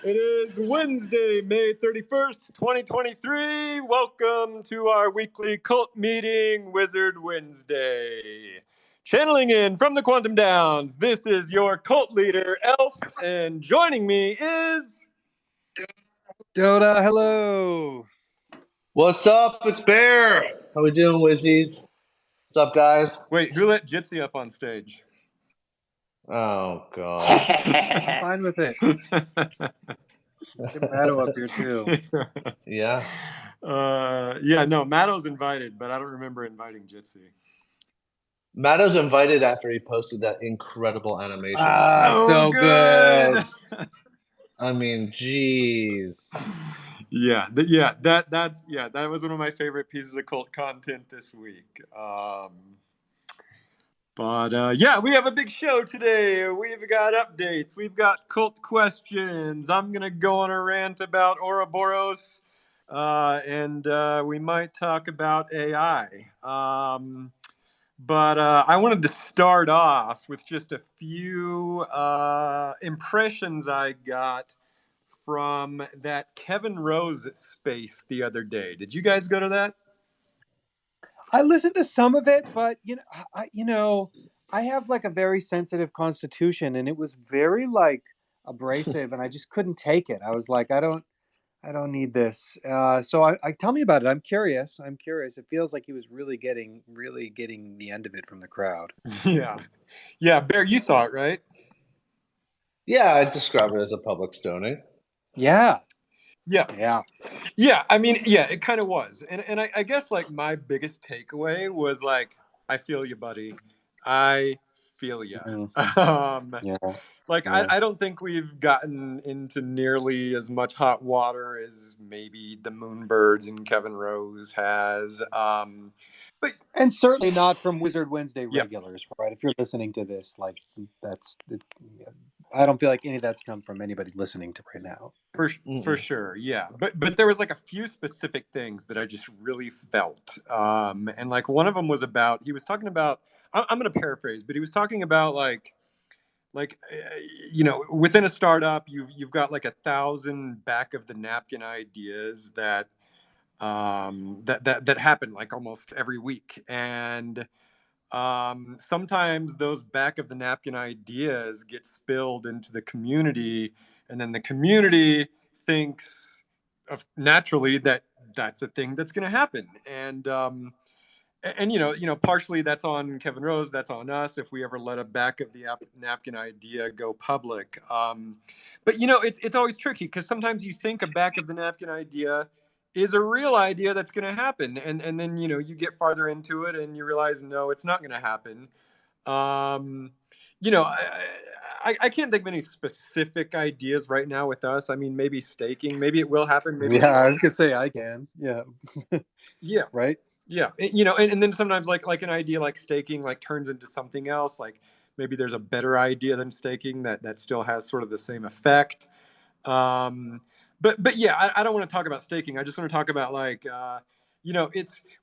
It is Wednesday, May 31st, 2023. Welcome to our weekly cult meeting, Wizard Wednesday. Channeling in from the Quantum Downs, this is your cult leader, Elf, and joining me is... Dota, hello. What's up? It's Bear. How we doing, Wizzies? What's up, guys? Wait, who let Jitsi up on stage? Oh, God. I'm fine with it. Get Matto up here, too. Yeah. No, Matto's invited, but I don't remember inviting Jitsi. Matto's invited after he posted that incredible animation. So good. I mean, jeez. That was one of my favorite pieces of cult content this week. We have a big show today. We've got updates. We've got cult questions. I'm gonna go on a rant about Ouroboros, and we might talk about AI. But I wanted to start off with just a few impressions I got from that Kevin Rose space the other day. Did you guys go to that? I listened to some of it, but I have like a very sensitive constitution, and it was very like abrasive, and I just couldn't take it. I was like, I don't need this. So I tell me about it. I'm curious. It feels like he was really getting the end of it from the crowd. Yeah. Bear, you saw it, right? Yeah, I'd describe it as a public stoning. Yeah. I mean, it kind of was, and I guess like my biggest takeaway was like, I feel you, buddy. I feel you. I don't think we've gotten into nearly as much hot water as maybe the Moonbirds and Kevin Rose has. And certainly not from Wizard Wednesday regulars, right? If you're listening to this, like I don't feel like any of that's come from anybody listening to right now. For sure, yeah. But there was like a few specific things that I just really felt, and like one of them was about, he was talking about, I'm going to paraphrase, but he was talking about like within a startup, you've got like 1,000 back of the napkin ideas that happen like almost every week, and sometimes those back of the napkin ideas get spilled into the community, and then the community thinks of naturally that that's a thing that's going to happen, and partially that's on Kevin Rose, that's on us if we ever let a back of the napkin idea go public. But it's always tricky because sometimes you think a back of the napkin idea is a real idea that's going to happen, and then you get farther into it and you realize no, it's not going to happen. I can't think of any specific ideas right now with us. I mean, maybe staking, maybe it will happen. Maybe I was gonna say I can. Yeah. Right. Yeah, and then sometimes like an idea like staking like turns into something else. Like maybe there's a better idea than staking that still has sort of the same effect. But yeah, I don't want to talk about staking. I just want to talk about like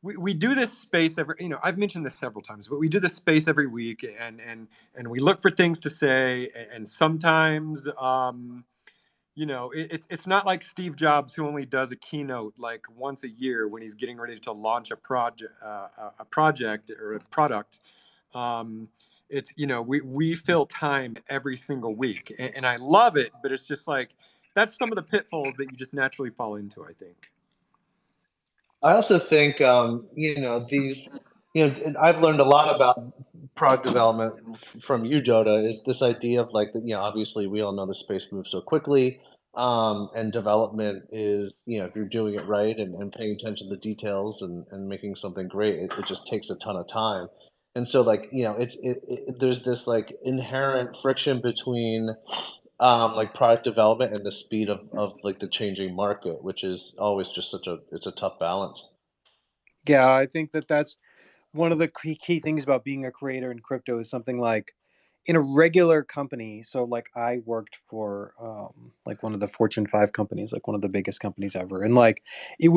we do this space every, I've mentioned this several times, but we do this space every week, and we look for things to say, and sometimes it's not like Steve Jobs, who only does a keynote like once a year when he's getting ready to launch a project or a product. It's we fill time every single week, and I love it, but it's just like that's some of the pitfalls that you just naturally fall into, I think. I also think these I've learned a lot about product development from you, Dota, is this idea of like obviously we all know the space moves so quickly. And development is, if you're doing it right and paying attention to the details and making something great, it just takes a ton of time. And so like, there's this like inherent friction between like product development and the speed of like the changing market, which is always just it's a tough balance. Yeah, I think that's one of the key things about being a creator in crypto is something like in a regular company. So like I worked for like one of the Fortune 5 companies, like one of the biggest companies ever. And like it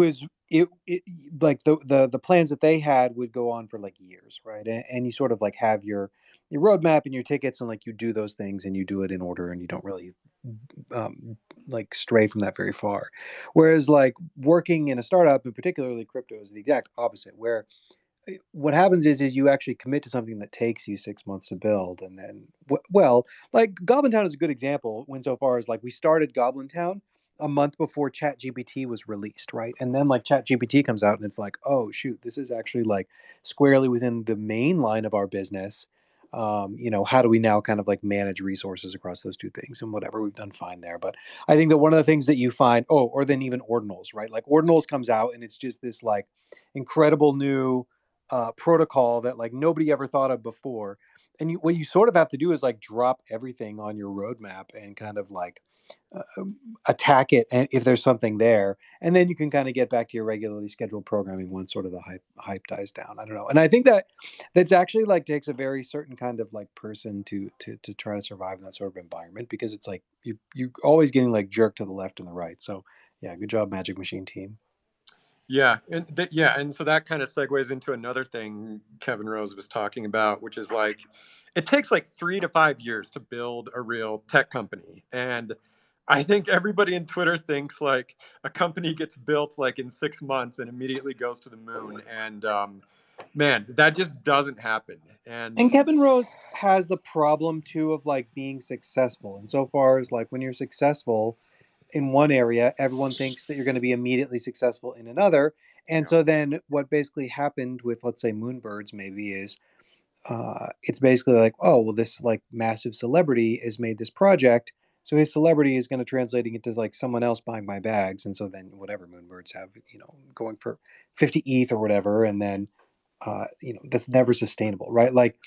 like the plans that they had would go on for like years, right? And you sort of like have your your roadmap and your tickets, and like you do those things and you do it in order, and you don't really like stray from that very far. Whereas like working in a startup, and particularly crypto, is the exact opposite, where what happens is you actually commit to something that takes you 6 months to build, and then well, like Goblin Town is a good example. When so far as like we started Goblin Town a month before ChatGPT was released, right? And then like ChatGPT comes out and it's like, oh shoot, this is actually like squarely within the main line of our business. How do we now kind of like manage resources across those two things, and whatever, we've done fine there. But I think that one of the things that you find, or then even Ordinals, right? Like Ordinals comes out and it's just this like incredible new protocol that like nobody ever thought of before. And what you sort of have to do is like drop everything on your roadmap and kind of like uh, attack it if there's something there, and then you can kind of get back to your regularly scheduled programming once sort of the hype dies down. I don't know, and I think that that's actually like takes a very certain kind of like person to try to survive in that sort of environment, because it's like you always getting like jerked to the left and the right. So yeah, good job, Magic Machine team. Yeah, and so that kind of segues into another thing Kevin Rose was talking about, which is like it takes like 3 to 5 years to build a real tech company, and I think everybody in Twitter thinks like a company gets built like in 6 months and immediately goes to the moon, and man, that just doesn't happen. And And Kevin Rose has the problem too of like being successful. And so far as like when you're successful in one area, everyone thinks that you're going to be immediately successful in another. And yeah, so then what basically happened with, let's say, Moonbirds maybe is it's basically like, oh, well, this like massive celebrity has made this project. So his celebrity is going to translating into like someone else buying my bags. And so then whatever Moonbirds have, going for 50 ETH or whatever. And then that's never sustainable, right? Like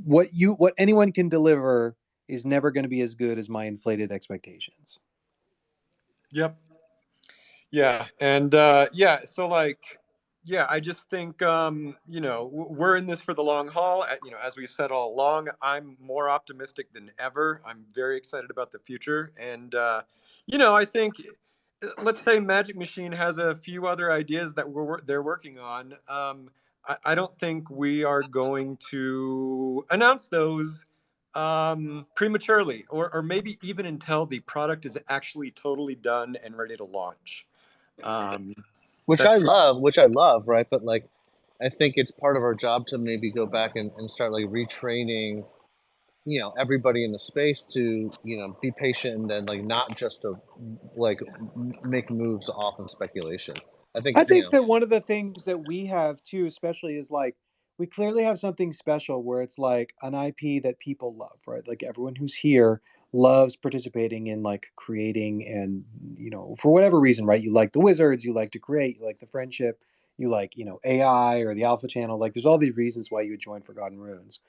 what anyone can deliver is never going to be as good as my inflated expectations. yep. Yeah, and yeah, so like, yeah, I just think we're in this for the long haul. As we've said all along, I'm more optimistic than ever. I'm very excited about the future, and I think let's say Magic Machine has a few other ideas that they're working on. I don't think we are going to announce those prematurely, or maybe even until the product is actually totally done and ready to launch. Um, that's true. Which I love, right? But like, I think it's part of our job to maybe go back and start like retraining, everybody in the space to, be patient and then like not just to like make moves off of speculation. I think, I think that one of the things that we have too, especially, is like we clearly have something special where it's like an IP that people love, right? Like everyone who's here loves participating in like creating, and for whatever reason, right? You like the wizards, you like to create, you like the friendship, you like AI or the Alpha Channel. Like there's all these reasons why you would join Forgotten Runes.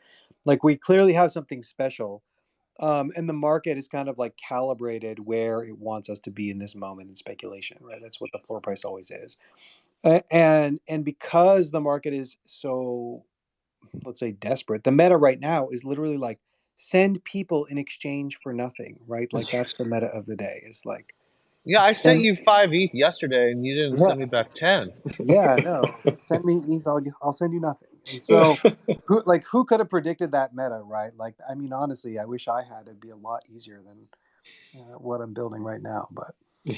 Like we clearly have something special, and the market is kind of like calibrated where it wants us to be in this moment in speculation, right? That's what the floor price always is. And because the market is so, let's say, desperate, the meta right now is literally like send people in exchange for nothing, right? Like that's the meta of the day. Is like yeah, I sent send, you 5 ETH yesterday and you didn't yeah, send me back 10. yeah, no, send me ETH, I'll send you nothing. And so who could have predicted that meta, right? Like I mean, honestly, I wish I had. It'd be a lot easier than what I'm building right now. But I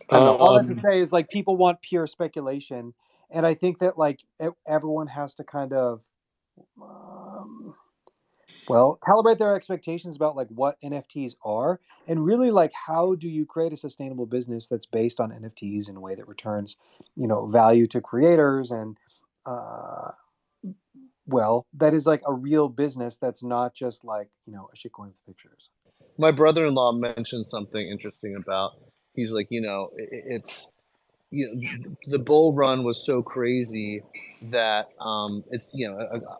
don't know. All that to um, say is like people want pure speculation, and I think that like everyone has to kind of um, calibrate their expectations about like what NFTs are, and really like how do you create a sustainable business that's based on NFTs in a way that returns value to creators, and uh, that is like a real business that's not just like a shitcoin with pictures. My brother-in-law mentioned something interesting about, he's like, it's, the bull run was so crazy that it's,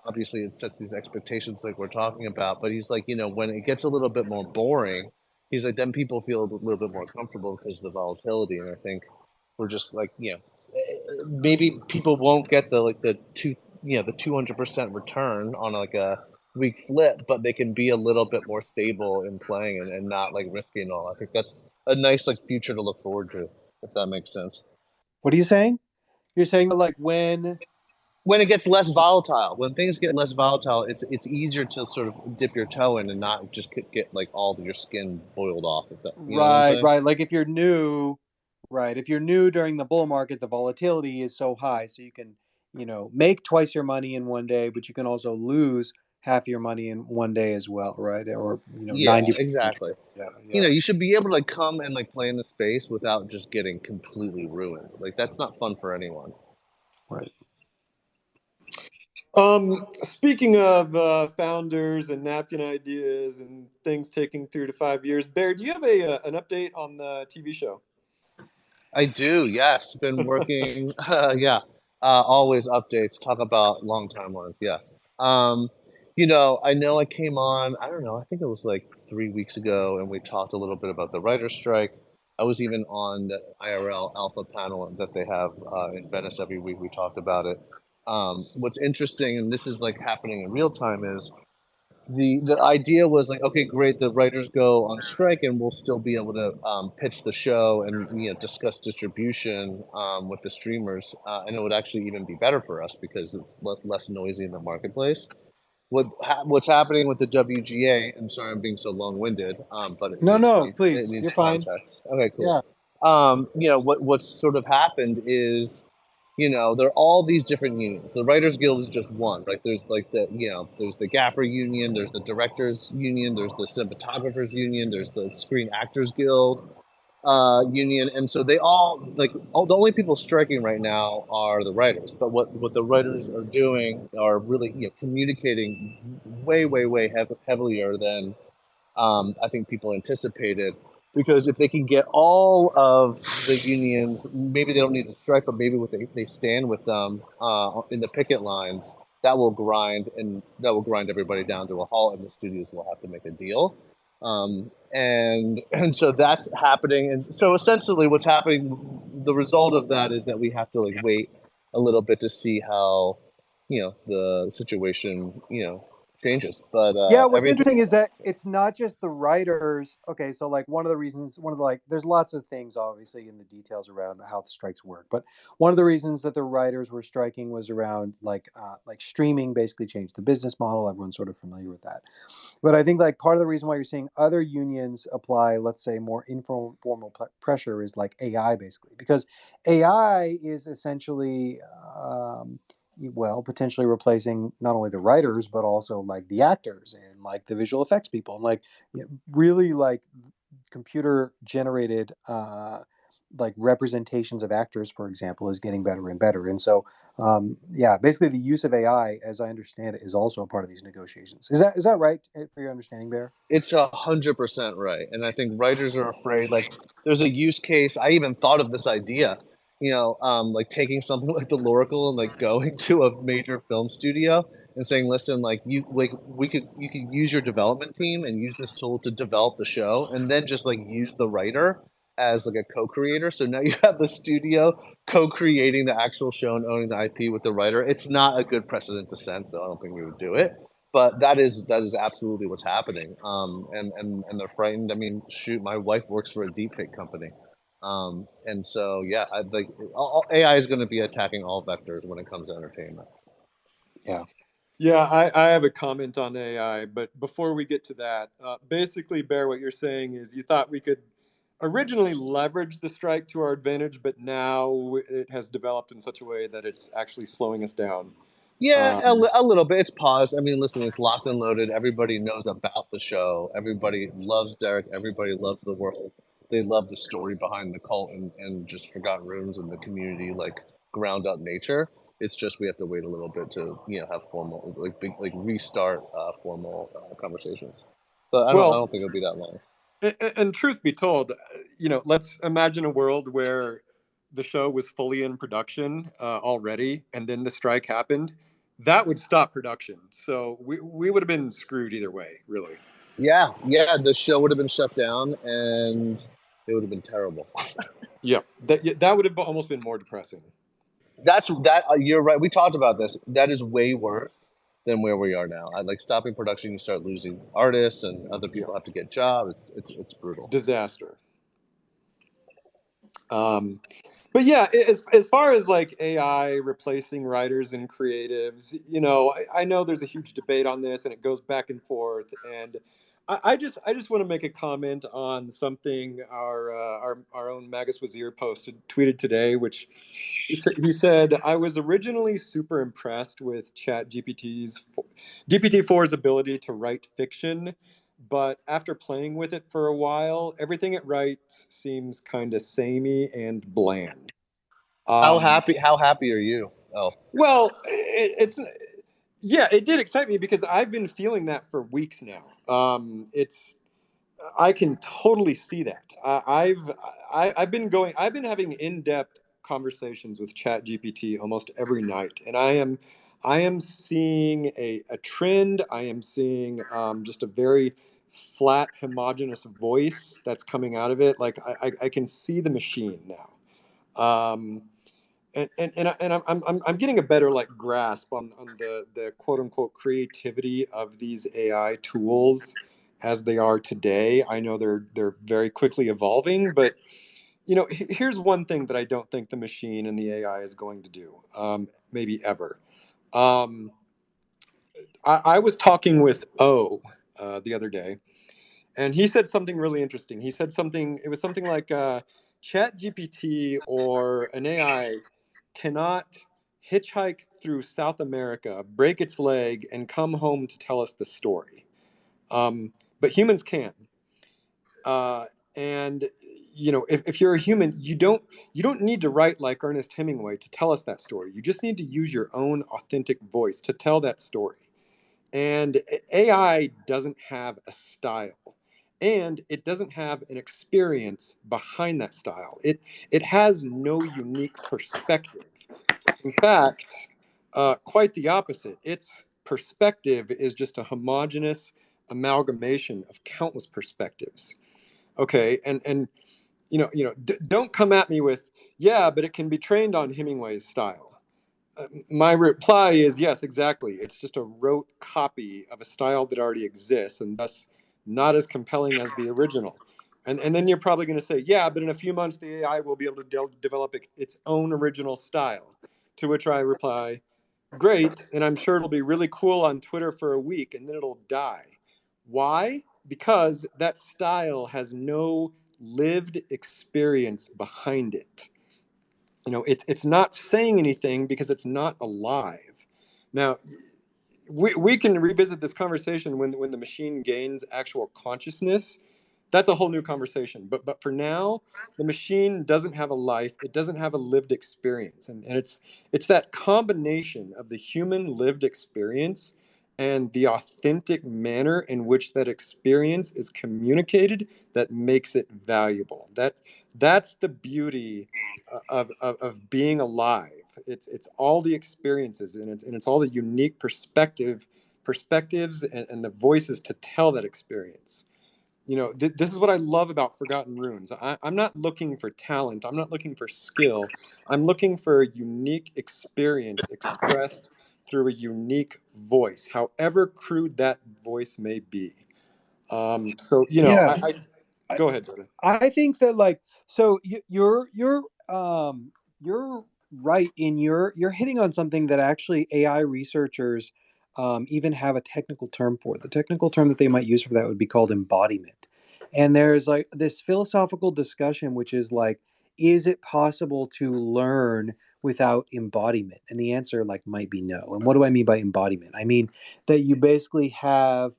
obviously it sets these expectations like we're talking about, but he's like, when it gets a little bit more boring, he's like, then people feel a little bit more comfortable because of the volatility. And I think we're just like, maybe people won't get the like the two the 200% return on like a week flip, but they can be a little bit more stable in playing and not like risky and all. I think that's a nice like future to look forward to, if that makes sense. What are you saying? You're saying that like when? when it gets less volatile, when things get less volatile, it's easier to sort of dip your toe in and not just get like all of your skin boiled off. If that, you know what I'm Right, saying? right. Like if you're new, right? If you're new during the bull market, the volatility is so high, so you can, make twice your money in one day, but you can also lose half your money in one day as well, right? Or Yeah, 90%. exactly. Yeah, You yeah. know, you should be able to like come and like play in the space without just getting completely ruined. Like that's not fun for anyone. Right. Speaking of founders and napkin ideas and things taking 3 to 5 years, Bear, do you have an update on the TV show? I do, yes. Been working, yeah. Always updates. Talk about long timelines. Yeah. Um, I know I came on. I don't know. I think it was like 3 weeks ago, and we talked a little bit about the writer's strike. I was even on the IRL Alpha panel that they have in Venice every week. We talked about it. What's interesting, and this is like happening in real time, is the idea was like, okay, great, the writers go on strike, and we'll still be able to pitch the show and discuss distribution with the streamers, and it would actually even be better for us because it's less noisy in the marketplace. What's happening with the WGA? I'm sorry, I'm being so long-winded, but No, no, it please. needs You're fine. context. Okay, cool. Yeah. What's sort of happened is there are all these different unions. The Writers Guild is just one, right? There's like there's the Gaffer Union, there's the Directors Union, there's the Cinematographers Union, there's the Screen Actors Guild union, and so they the only people striking right now are the writers. But what the writers are doing are really communicating way heavier than I think people anticipated. Because if they can get all of the unions, maybe they don't need to strike, but maybe they stand with them in the picket lines, that will grind everybody down to a halt, and the studios will have to make a deal. And so that's happening, and so essentially, what's happening, the result of that is that we have to like wait a little bit to see how the situation changes. But Yeah, what's everything. interesting is that it's not just the writers. Okay, so like one of the reasons, one of the like, there's lots of things obviously in the details around how the strikes work, but one of the reasons that the writers were striking was around like streaming basically changed the business model. Everyone's sort of familiar with that. But I think like part of the reason why you're seeing other unions apply, let's say, more informal pressure is like AI basically, because AI is essentially, well, potentially replacing not only the writers but also like the actors and like the visual effects people and like really like computer generated like representations of actors, for example, is getting better and better. And so, yeah, basically the use of AI, as I understand it, is also a part of these negotiations. Is that right for your understanding, Bear? It's 100% right, and I think writers are afraid. Like, there's a use case. I even thought of this idea, like taking something like the Loracle and like going to a major film studio and saying, "Listen, like you could use your development team and use this tool to develop the show, and then just like use the writer as like a co-creator. So now you have the studio co-creating the actual show and owning the IP with the writer. It's not a good precedent to set, so I don't think we would do it, but that is absolutely what's happening. And they're frightened. I mean, shoot, my wife works for a deepfake company, and so yeah, AI is going to be attacking all vectors when it comes to entertainment. Yeah. Yeah, I have a comment on AI, but before we get to that, basically, Bear, what you're saying is you thought we could originally leverage the strike to our advantage, but now it has developed in such a way that it's actually slowing us down. Yeah, Um, a little bit. It's paused. I mean, listen, it's locked and loaded. Everybody knows about the show. Everybody loves Derek. Everybody loves the world. They love the story behind the cult and just Forgotten Rooms and the community, like ground up nature. It's just we have to wait a little bit to have formal restart formal conversations. But I well, don't think it'll be that long. and truth be told, let's imagine a world where the show was fully in production already, and then the strike happened. That would stop production. So we would have been screwed either way, really. Yeah. The show would have been shut down, and it would have been terrible. Yeah, that would have almost been more depressing. You're right. We talked about this. That is way worse than where we are now. I like stopping production. You start losing artists, and other Yeah, people have to get jobs. It's brutal. disaster. Um, But yeah, as far as like AI replacing writers and creatives, I know there's a huge debate on this, and it goes back and forth. And I just want to make a comment on something our own Magus Wazir tweeted today, which he said, I was originally super impressed with GPT-4's ability to write fiction, but after playing with it for a while, everything it writes seems kind of samey and bland. How Um, happy? How happy are you? Oh, well, it's yeah, it did excite me because I've been feeling that for weeks now. It's I can totally see that. I've been having in-depth conversations with ChatGPT almost every night, and I am seeing a trend. I am seeing just a very flat, homogeneous voice that's coming out of it. Like I can see the machine now. And I'm getting a better like grasp on the quote unquote creativity of these AI tools as they are today. I know they're very quickly evolving, but here's one thing that I don't think the machine and the AI is going to do, maybe ever. Um, I was talking with the other day, and he said something really interesting. He said something. It was something like Chat GPT or an AI cannot hitchhike through South America, break its leg, and come home to tell us the story. But humans can. Uh, and if you're a human, you don't need to write like Ernest Hemingway to tell us that story. You just need to use your own authentic voice to tell that story. And AI doesn't have a style, and it doesn't have an experience behind that style. It has no unique perspective. In fact, quite the opposite. Its perspective is just a homogeneous amalgamation of countless perspectives. Okay, and don't come at me with, yeah, but it can be trained on Hemingway's style. My reply is yes, exactly. It's just a rote copy of a style that already exists and thus not as compelling as the original. And then you're probably going to say, yeah, but in a few months the AI will be able to develop its own original style. To which I reply, great, and I'm sure it'll be really cool on Twitter for a week and then it'll die. Why? Because that style has no lived experience behind it. It's not saying anything because it's not alive. Now, we can revisit this conversation when the machine gains actual consciousness. That's a whole new conversation. But for now, the machine doesn't have a life. It doesn't have a lived experience, and it's that combination of the human lived experience and the authentic manner in which that experience is communicated that makes it valuable. That's the beauty of being alive. It's all the experiences, and it's all the unique perspectives and the voices to tell that experience. This is what I love about Forgotten Runes. I'm not looking for talent. I'm not looking for skill. I'm looking for a unique experience expressed through a unique voice, however crude that voice may be. So Yeah, I I, go ahead, Jordan. I think that like so you're right in you're hitting on something that actually AI researchers even have a technical term for. The technical term that they might use for that would be called embodiment. And there's like this philosophical discussion, which is like, is it possible to learn without embodiment? And the answer like might be no. And what do I mean by embodiment? I mean that you basically have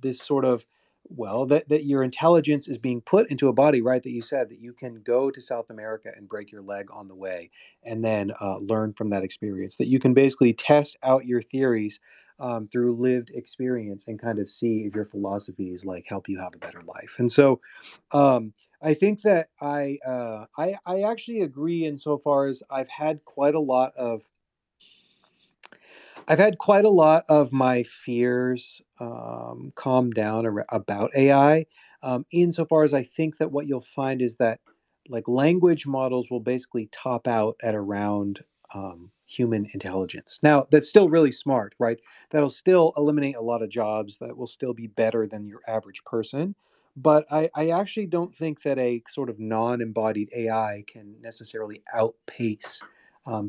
this sort of that your intelligence is being put into a body, right? That you said that you can go to South America and break your leg on the way and then learn from that experience. That you can basically test out your theories through lived experience and kind of see if your philosophies like help you have a better life. And so I think that I actually agree insofar as I've had quite a lot of my fears calm down about AI, insofar as I think that what you'll find is that like language models will basically top out at around human intelligence. Now, that's still really smart, right? That'll still eliminate a lot of jobs. That will still be better than your average person. But I actually don't think that a sort of non-embodied AI can necessarily outpace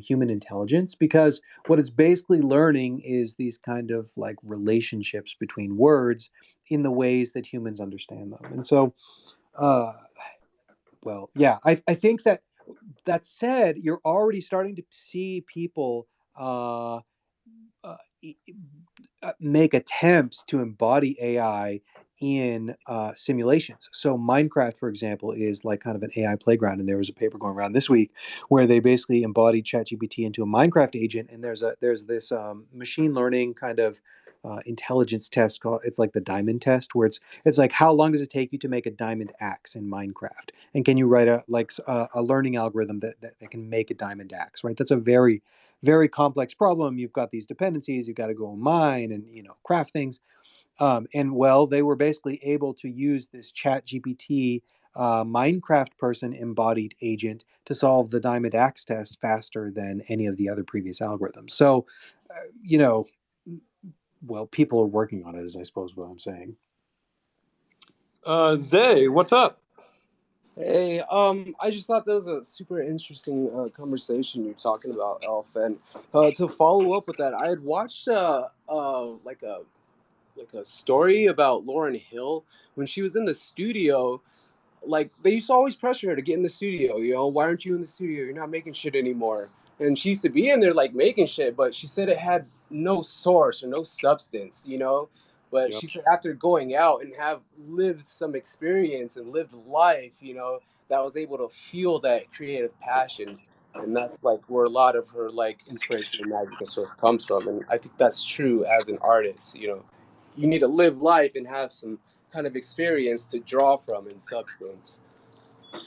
human intelligence, because what it's basically learning is these kind of like relationships between words in the ways that humans understand them. And so, uh, well, yeah, I think that that said, you're already starting to see people uh, uh, e- make attempts to embody AI in simulations. So Minecraft, for example, is like kind of an AI playground, and there was a paper going around this week where they basically embodied ChatGPT into a Minecraft agent, and there's this machine learning kind of intelligence test called, it's like the diamond test, where it's like, how long does it take you to make a diamond axe in Minecraft, and can you write a learning algorithm that can make a diamond axe, right? That's a very complex problem. You've got these dependencies. You've got to go and mine and craft things. And well, they were basically able to use this Chat GPT Minecraft person embodied agent to solve the Diamond Axe test faster than any of the other previous algorithms. So, you know, well, people are working on it, is I suppose what I'm saying. Zay, what's up? Hey, I just thought that was a super interesting conversation you're talking about, Elf. And to follow up with that, I had watched like a story about Lauren Hill when she was in the studio. Like they used to always pressure her to get in the studio. Why aren't you in the studio? You're not making shit anymore. And she used to be in there like making shit, but she said it had no source or no substance. But Yep. she said after going out and have lived some experience and lived life, that was able to fuel that creative passion. And that's like where a lot of her like inspiration and magic and source comes from. And I think that's true as an artist. You need to live life and have some kind of experience to draw from in substance.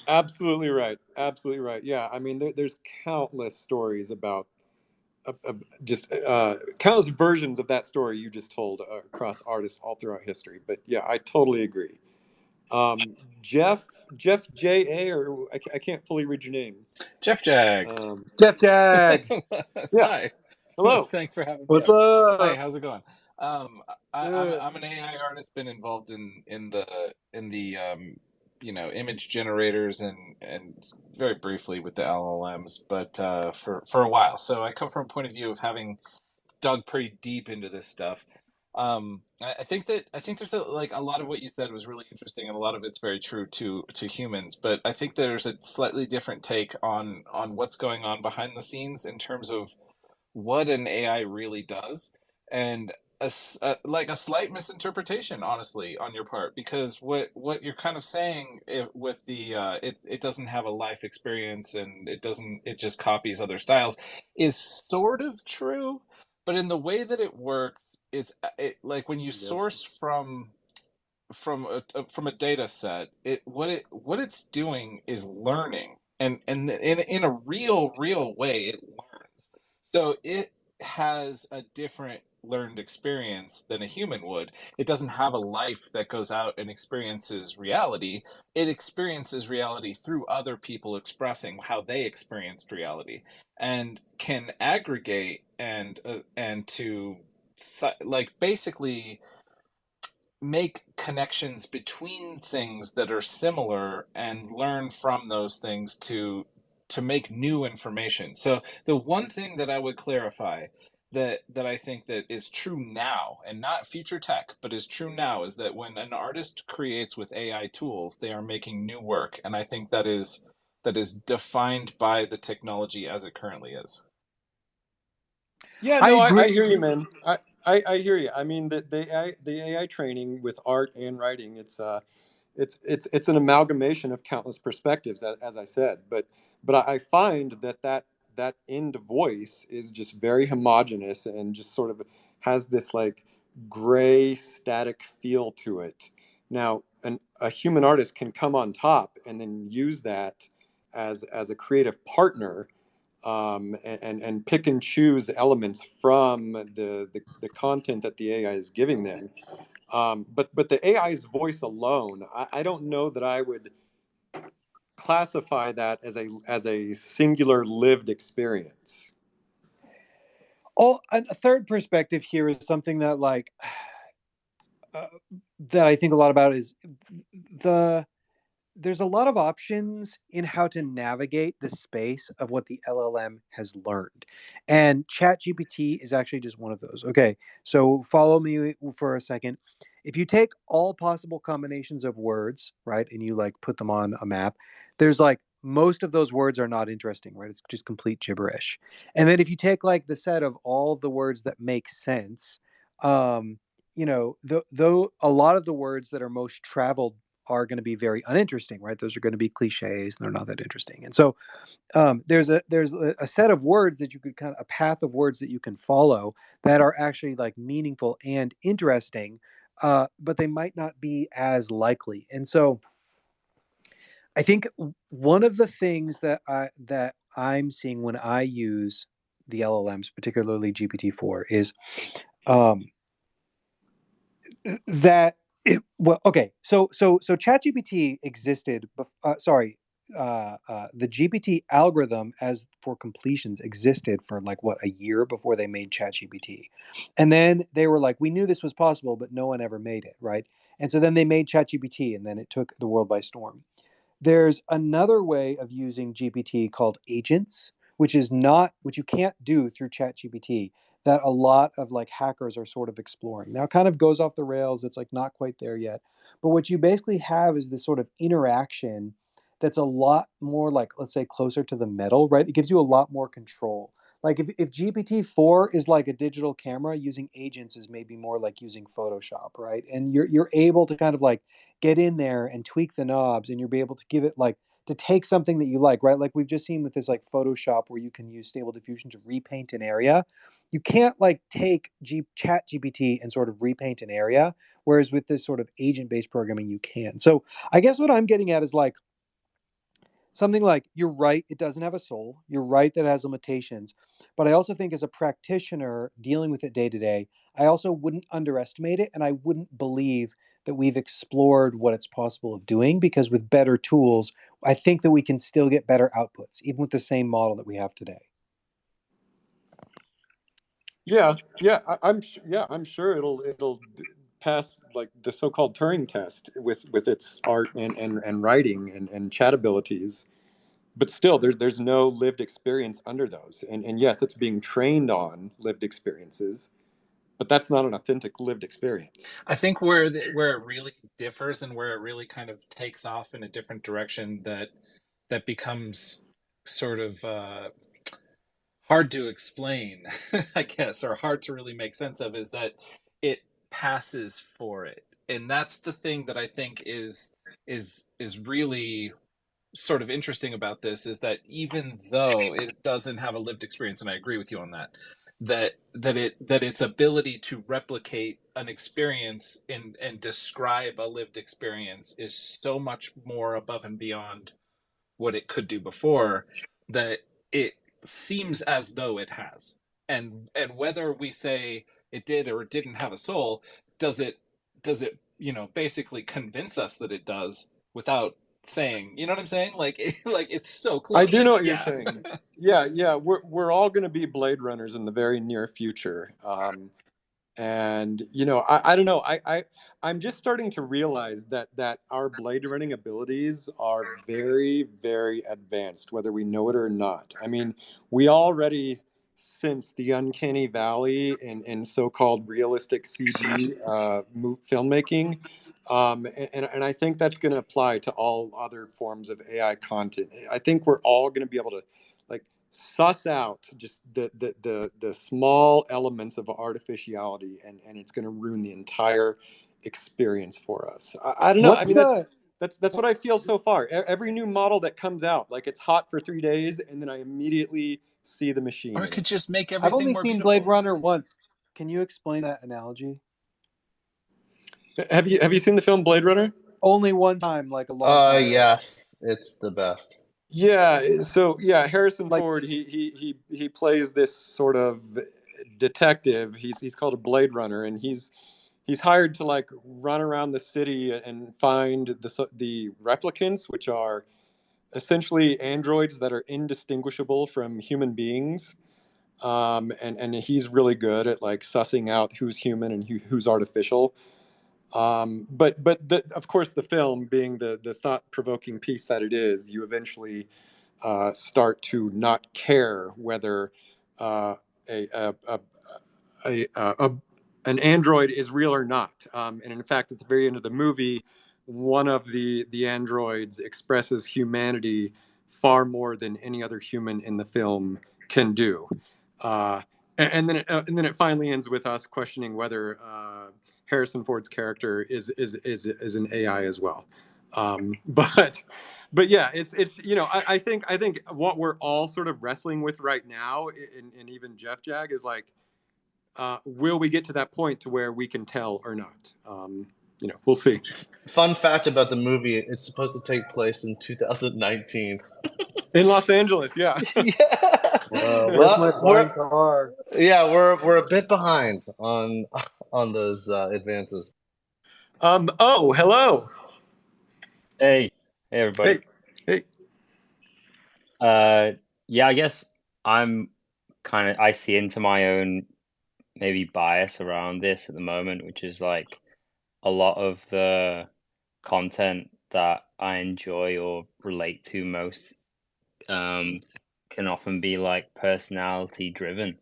Absolutely right. Absolutely right. Yeah. I mean, there's countless stories about just countless versions of that story you just told across artists all throughout history. But yeah, I totally agree. Um, Jeff J A, or I can't fully read your name. Jeff Jag. Jeff Jag. Yeah. Hi. Hello. Thanks for having me What's up. Hi, up? how's it going? I'm an AI artist, been involved in the image generators and very briefly with the LLMs, but for a while. So I come from a point of view of having dug pretty deep into this stuff. I think there's a lot of what you said was really interesting, and a lot of it's very true to humans. But I think there's a slightly different take on what's going on behind the scenes in terms of what an AI really does, and like a slight misinterpretation, honestly, on your part, because what you're kind of saying with it doesn't have a life experience and it just copies other styles is sort of true, but in the way that it works, like when you Yep. source from a data set, what it's doing is learning, and in a real way it learns. So it has a different learned experience than a human would. It doesn't have a life that goes out and experiences reality. It experiences reality through other people expressing how they experienced reality, and can aggregate and to like basically make connections between things that are similar and learn from those things to make new information. So the one thing that I would clarify that I think that is true now and not future tech, but is true now, is that when an artist creates with AI tools, they are making new work, and I think that is defined by the technology as it currently is. Yeah, I no, I agree. hear you, man. I hear you. I mean, the AI training with art and writing, it's an amalgamation of countless perspectives, as I said. But I find that end voice is just very homogenous and just sort of has this like gray static feel to it. Now, a human artist can come on top and then use that as a creative partner, and pick and choose elements from the content that the AI is giving them. But the AI's voice alone, I don't know that I would classify that as a singular lived experience. Oh, a third perspective here is something that, like, that I think a lot about is the there's a lot of options in how to navigate the space of what the LLM has learned. And ChatGPT is actually just one of those. Okay, so follow me for a second. If you take all possible combinations of words, right, and you like put them on a map, there's like most of those words are not interesting, right? It's just complete gibberish. And then if you take like the set of all of the words that make sense, um, though a lot of the words that are most traveled are going to be very uninteresting, right? Those are going to be cliches and they're not that interesting. And so there's a set of words that you could kind of a path of words that you can follow that are actually like meaningful and interesting, but they might not be as likely. And so I think one of the things that I'm seeing when I use the LLMs, particularly GPT-4, is um, that well, okay, so ChatGPT existed the GPT algorithm as for completions existed for like what, a year before they made ChatGPT. And then they were like, we knew this was possible but no one ever made it, right? And so then they made ChatGPT and then it took the world by storm. There's another way of using GPT called agents, which is not, which you can't do through ChatGPT, that a lot of like hackers are sort of exploring. Now it kind of goes off the rails, it's like not quite there yet. But what you basically have is this sort of interaction that's a lot more like, let's say, closer to the metal, right? It gives you a lot more control. Like if GPT-4 is like a digital camera, using agents is maybe more like using Photoshop, right? And you're able to kind of like get in there and tweak the knobs, and you'll be able to give it like to take something that you like, right? Like we've just seen with this like Photoshop where you can use Stable Diffusion to repaint an area. You can't like take Chat GPT and sort of repaint an area, whereas with this sort of agent-based programming you can. So I guess what I'm getting at is like something like, you're right, it doesn't have a soul. You're right that it has limitations. But I also think as a practitioner dealing with it day to day, I also wouldn't underestimate it. And I wouldn't believe that we've explored what it's possible of doing, because with better tools, I think that we can still get better outputs, even with the same model that we have today. I'm sure it'll pass like the so-called Turing test with its art and writing and chat abilities. But still, there's no lived experience under those. And yes, it's being trained on lived experiences, but that's not an authentic lived experience. I think where it really differs and where it really kind of takes off in a different direction, that becomes sort of hard to explain, I guess, or hard to really make sense of, is that it passes for it. And that's the thing that I think is really sort of interesting about this, is that even though it doesn't have a lived experience, and I agree with you on that, that its ability to replicate an experience and describe a lived experience is so much more above and beyond what it could do before, that it seems as though it has. And whether we say it did or it didn't have a soul, does it basically convince us that it does without saying, you know what I'm saying? Like like it's so close. I do know what you're Yeah. saying. Yeah, we're all going to be Blade Runners in the very near future. And I don't know. I'm just starting to realize that our blade running abilities are very, very advanced, whether we know it or not. I mean, we already sense the uncanny valley in so-called realistic CG filmmaking, and I think that's going to apply to all other forms of AI content. I think we're all going to be able to like suss out just the small elements of artificiality, and it's going to ruin the entire experience for us. I don't know. I What's mean, the that's what I feel so far. Every new model that comes out, like it's hot for 3 days, and then I immediately see the machine Or it in could it. just make I've everything only more seen Blade beautiful. Runner once. Can you explain that analogy? Have you seen the film Blade Runner? Only one time, like a long time ago. Yes, it's the best. Yeah, so yeah, Harrison Like, Ford, he plays this sort of detective. He's called a Blade Runner, and he's hired to like run around the city and find the replicants, which are essentially androids that are indistinguishable from human beings. And he's really good at like sussing out who's human and who's artificial. But of course, the film being the thought provoking piece that it is, you eventually start to not care whether uh, a, a, a, a an android is real or not. And in fact, at the very end of the movie, one of the androids expresses humanity far more than any other human in the film can do. Uh, and then it finally ends with us questioning whether Harrison Ford's character is an AI as well. But yeah, it's I think what we're all sort of wrestling with right now, and even Jeff Jag is like, will we get to that point to where we can tell or not? We'll see. Fun fact about the movie: it's supposed to take place in 2019. In Los Angeles, yeah. Yeah. Where's my flying car? We're a bit behind on those advances. Oh, hello. Hey, everybody. Hey. Yeah, I guess I see into my own maybe bias around this at the moment, which is like a lot of the content that I enjoy or relate to most can often be like personality driven.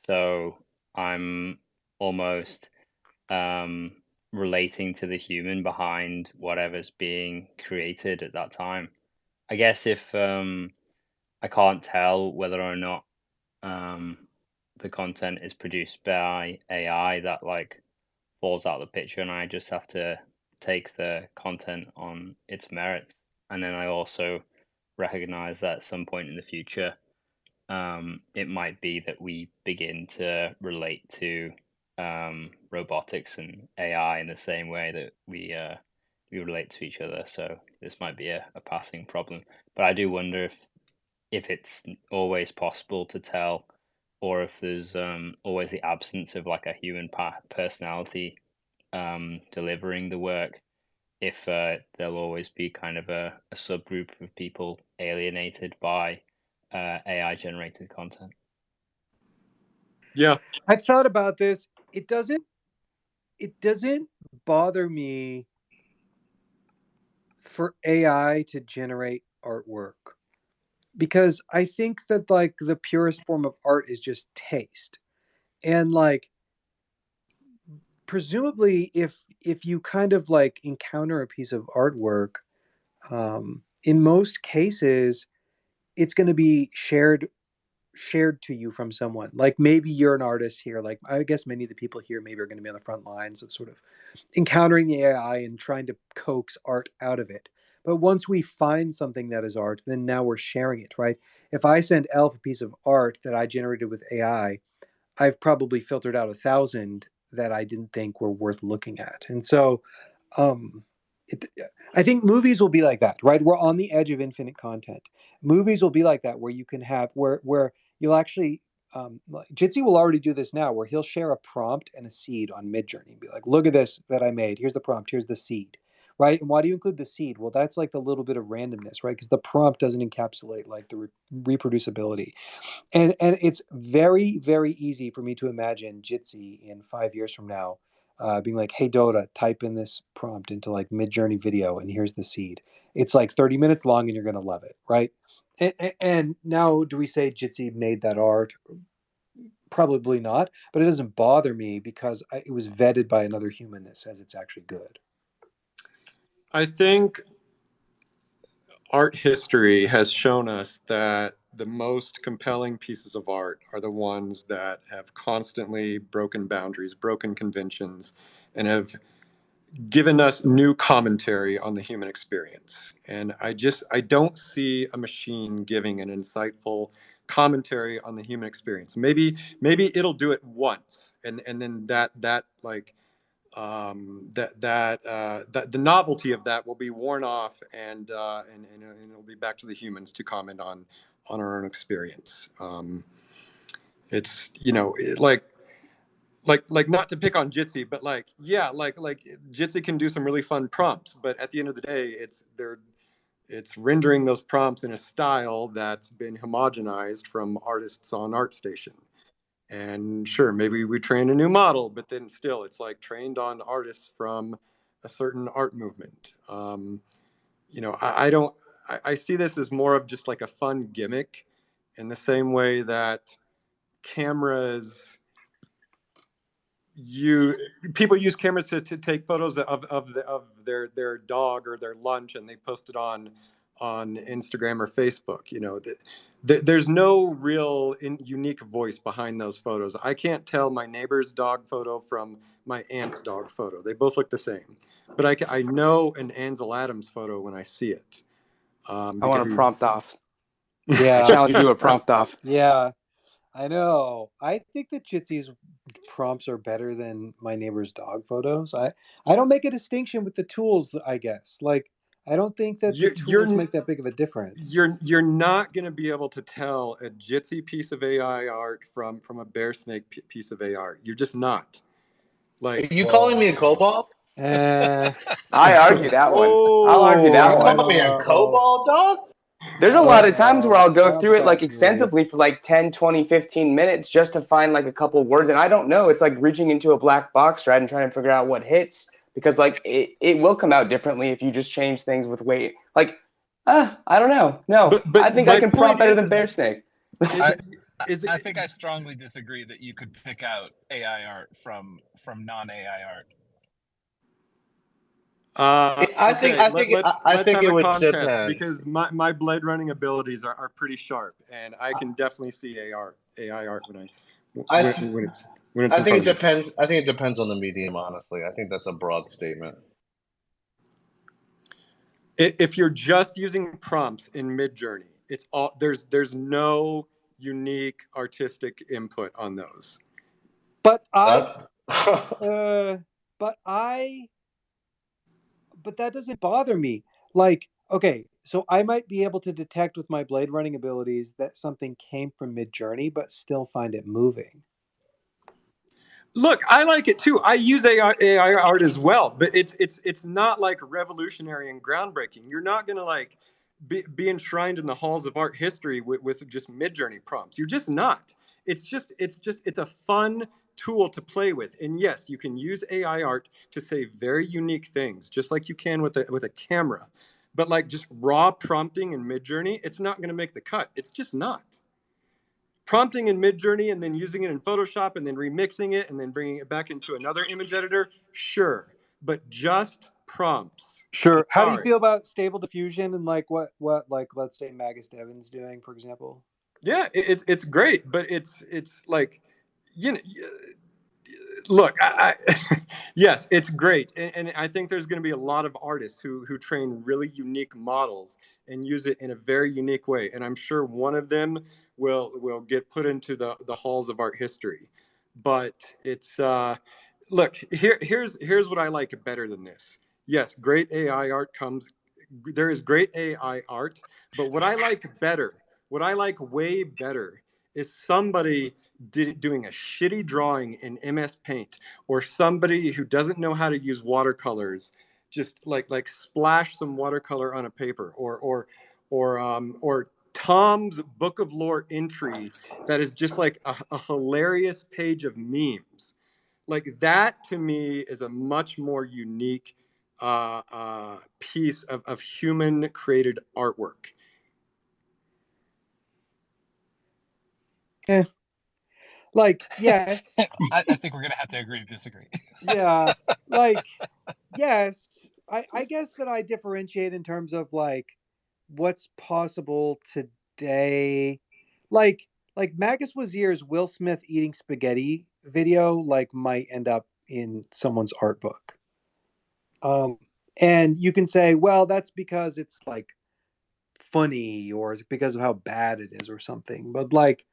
So I'm almost relating to the human behind whatever's being created at that time. I guess if I can't tell whether or not the content is produced by AI, that like falls out of the picture, and I just have to take the content on its merits. And then I also recognize that at some point in the future, it might be that we begin to relate to robotics and AI in the same way that we relate to each other. So this might be a passing problem. But I do wonder if it's always possible to tell, or if there's always the absence of like a human personality delivering the work. If there'll always be kind of a subgroup of people alienated by AI generated content. Yeah. I've thought about this. It doesn't bother me for AI to generate artwork, because I think that like the purest form of art is just taste. And like presumably if you kind of like encounter a piece of artwork, in most cases it's going to be shared to you from someone. Like maybe you're an artist here, like I guess many of the people here maybe are going to be on the front lines of sort of encountering the AI and trying to coax art out of it. But once we find something that is art, then now we're sharing it, right? If I send Elf a piece of art that I generated with AI, I've probably filtered out 1,000 that I didn't think were worth looking at. And so um, it, I think movies will be like that, right? We're on the edge of infinite content. Movies will be like that, where you can have where you'll actually like, Jitsi will already do this now, where he'll share a prompt and a seed on Midjourney and be like, "Look at this that I made. Here's the prompt. Here's the seed." Right? And why do you include the seed? Well, that's like the little bit of randomness, right? Because the prompt doesn't encapsulate like the reproducibility. And it's very very easy for me to imagine Jitsi in 5 years from now being like, "Hey Dota, type in this prompt into like Midjourney video, and here's the seed. It's like 30 minutes long, and you're gonna love it, right?" And now, do we say Jitsi made that art? Probably not, but it doesn't bother me because it was vetted by another human that says it's actually good. I think art history has shown us that the most compelling pieces of art are the ones that have constantly broken boundaries, broken conventions, and have given us new commentary on the human experience. And I don't see a machine giving an insightful commentary on the human experience. Maybe it'll do it once, and then that like that the novelty of that will be worn off, and it'll be back to the humans to comment on our own experience. It's like not to pick on Jitsi, but like yeah, like Jitsi can do some really fun prompts, but at the end of the day, it's rendering those prompts in a style that's been homogenized from artists on ArtStation. And sure, maybe we train a new model, but then still, it's like trained on artists from a certain art movement. You know, I don't. I see this as more of just like a fun gimmick, in the same way that cameras you people use cameras to take photos of their dog or their lunch, and they post it on Instagram or Facebook. You know, there's no real unique voice behind those photos. I can't tell my neighbor's dog photo from my aunt's dog photo. They both look the same, but I know an Ansel Adams photo when I see it. I Because want a prompt off. I Yeah, challenge you to a prompt off. yeah, I know. I think that Jitsy's prompts are better than my neighbor's dog photos. I don't make a distinction with the tools, I guess. Like, I don't think that the tools make that big of a difference. You're not going to be able to tell a Jitsi piece of AI art from a Bear Snake piece of AI art. You're just not. Like, You calling me a cobalt? Eh, I argue that one. I'll argue that You one. calling me a cobalt, dog? There's a lot of times where I'll go Not through it like that extensively for like 10, 20, 15 minutes just to find like a couple words. And I don't know. It's like reaching into a black box, right? And trying to figure out what hits, because like it will come out differently if you just change things with weight. Like, I don't know. No, but I think my I can point prompt better is- than Bear Snake. I think I strongly disagree that you could pick out AI art from non-AI art. I think it would depend. Because my blade running abilities are pretty sharp, and I can definitely see AI art when it's I think it depends. I think it depends on the medium. Honestly, I think that's a broad statement. If you're just using prompts in Midjourney, it's all there's no unique artistic input on those. but that doesn't bother me. Like, okay, so I might be able to detect with my blade running abilities that something came from Midjourney, but still find it moving. Look, I like it too. I use AI art as well, but it's not like revolutionary and groundbreaking. You're not gonna like be enshrined in the halls of art history with just Midjourney prompts. You're just not. It's a fun tool to play with. And yes, you can use AI art to say very unique things, just like you can with a camera. But like just raw prompting in Midjourney, it's not going to make the cut. It's just not. Prompting in Midjourney and then using it in Photoshop and then remixing it and then bringing it back into another image editor, sure. But just prompts. Sure. How do you Sorry. feel about Stable Diffusion and like what like let's say Magus Devin's doing, for example? Yeah, it's great, but it's like, you know, look, yes, it's great, and I think there's going to be a lot of artists who train really unique models and use it in a very unique way, and I'm sure one of them will get put into the halls of art history. But it's look, here's what I like better than this. Yes, great AI art comes. There is great AI art, but what I like better, what I like way better, is somebody doing a shitty drawing in MS Paint, or somebody who doesn't know how to use watercolors, just like splash some watercolor on a paper, or Tom's Book of Lore entry that is just like a hilarious page of memes. Like that to me is a much more unique piece of human created artwork. Like, yes. I think we're gonna have to agree to disagree. Yeah. Like, yes. I guess that I differentiate in terms of like what's possible today. Like Magus Wazir's Will Smith eating spaghetti video like might end up in someone's art book. And you can say, well, that's because it's like funny or it's because of how bad it is or something. But like,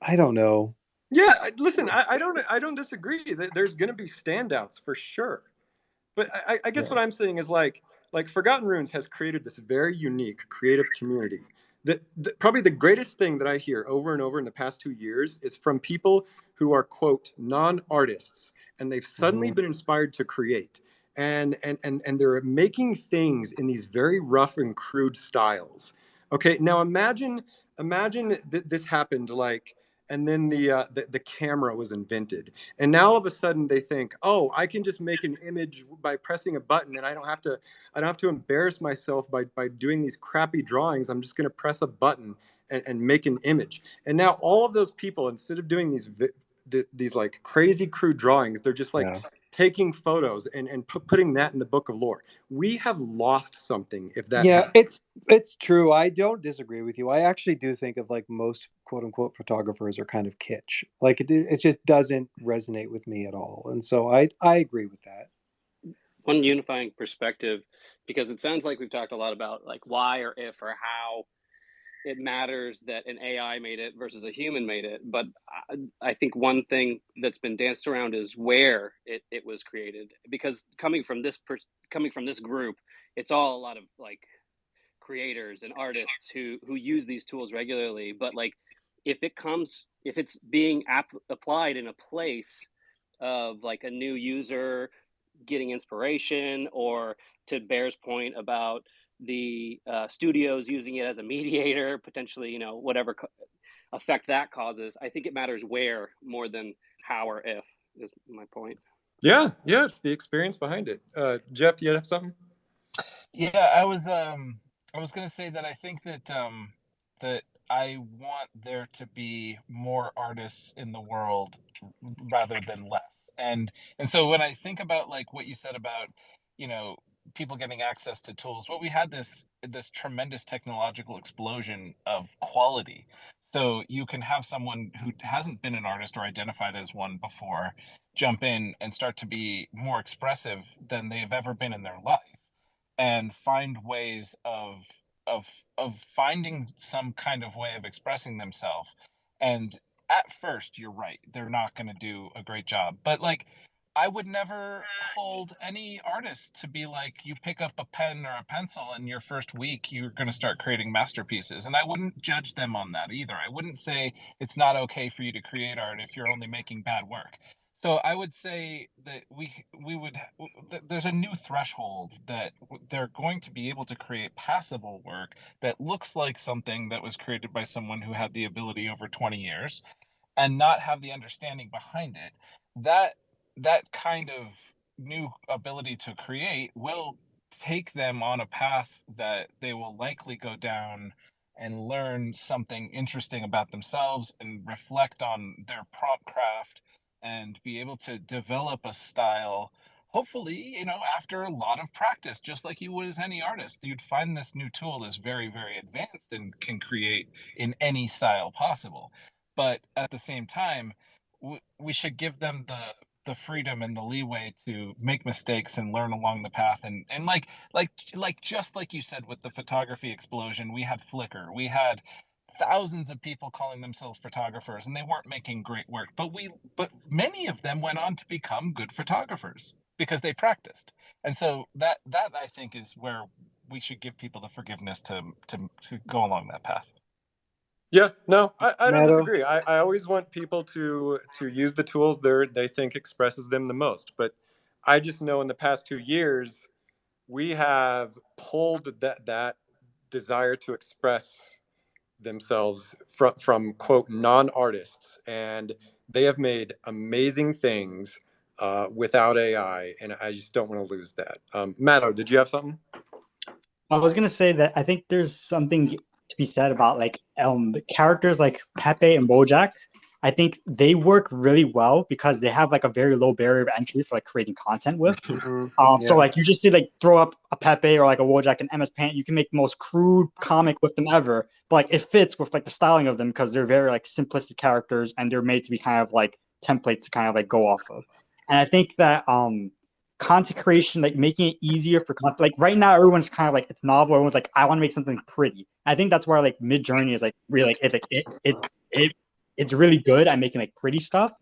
I don't know. Yeah, listen, I don't disagree. There's going to be standouts for sure, but I guess what I'm saying is like Forgotten Runes has created this very unique creative community. Probably the greatest thing that I hear over and over in the past 2 years is from people who are quote non-artists, and they've suddenly been inspired to create, and they're making things in these very rough and crude styles. Okay, now imagine this happened like and then the camera was invented, and now all of a sudden they think, oh, I can just make an image by pressing a button, and I don't have to embarrass myself by doing these crappy drawings. I'm just going to press a button and make an image. And now all of those people, instead of doing these like crazy crude drawings, they're just like taking photos and putting that in the book of lore. We have lost something if that happens. It's true. I don't disagree with you. I actually do think of like most quote unquote photographers are kind of kitsch. Like it just doesn't resonate with me at all. And so I agree with that. One unifying perspective, because it sounds like we've talked a lot about like why or if or how it matters that an AI made it versus a human made it. But I think one thing that's been danced around is where it was created. Because coming from this group, it's all a lot of like creators and artists who use these tools regularly. But like if it's being applied in a place of like a new user getting inspiration, or to Bear's point about the studios using it as a mediator, potentially, whatever effect that causes. I think it matters where more than how or if, is my point. Yeah, it's the experience behind it. Jeff, do you have something? Yeah, I was going to say that I think that that I want there to be more artists in the world rather than less. And so when I think about like what you said about, people getting access to tools, well, we had this tremendous technological explosion of quality. So you can have someone who hasn't been an artist or identified as one before jump in and start to be more expressive than they've ever been in their life, and find ways of finding some kind of way of expressing themselves. And at first, you're right, they're not going to do a great job, but like I would never hold any artist to be like, you pick up a pen or a pencil and your first week you're going to start creating masterpieces. And I wouldn't judge them on that either. I wouldn't say it's not okay for you to create art if you're only making bad work. So I would say that there's a new threshold that they're going to be able to create passable work that looks like something that was created by someone who had the ability over 20 years and not have the understanding behind it. That kind of new ability to create will take them on a path that they will likely go down and learn something interesting about themselves and reflect on their prompt craft and be able to develop a style, hopefully, after a lot of practice, just like you would as any artist. You'd find this new tool is very, very advanced and can create in any style possible. But at the same time, we should give them the freedom and the leeway to make mistakes and learn along the path. And like just like you said with the photography explosion, we had Flickr, we had thousands of people calling themselves photographers, and they weren't making great work, but many of them went on to become good photographers because they practiced. And so that I think is where we should give people the forgiveness to go along that path. Yeah, no, I don't disagree. I always want people to use the tools they think expresses them the most. But I just know in the past 2 years, we have pulled that desire to express themselves from quote non-artists, and they have made amazing things without AI, and I just don't want to lose that. Matto, did you have something? I was gonna say that I think there's something to be said about like characters like Pepe and Bojack. I think they work really well because they have like a very low barrier of entry for like creating content with. So like you just like throw up a Pepe or like a Wojak and MS Paint, you can make the most crude comic with them ever. But like it fits with like the styling of them because they're very like simplistic characters and they're made to be kind of like templates to kind of like go off of. And I think that content creation, like making it easier for content, like right now everyone's kind of like it's novel. Everyone's like, I want to make something pretty. I think that's where like Midjourney is like really like it's really good at making like pretty stuff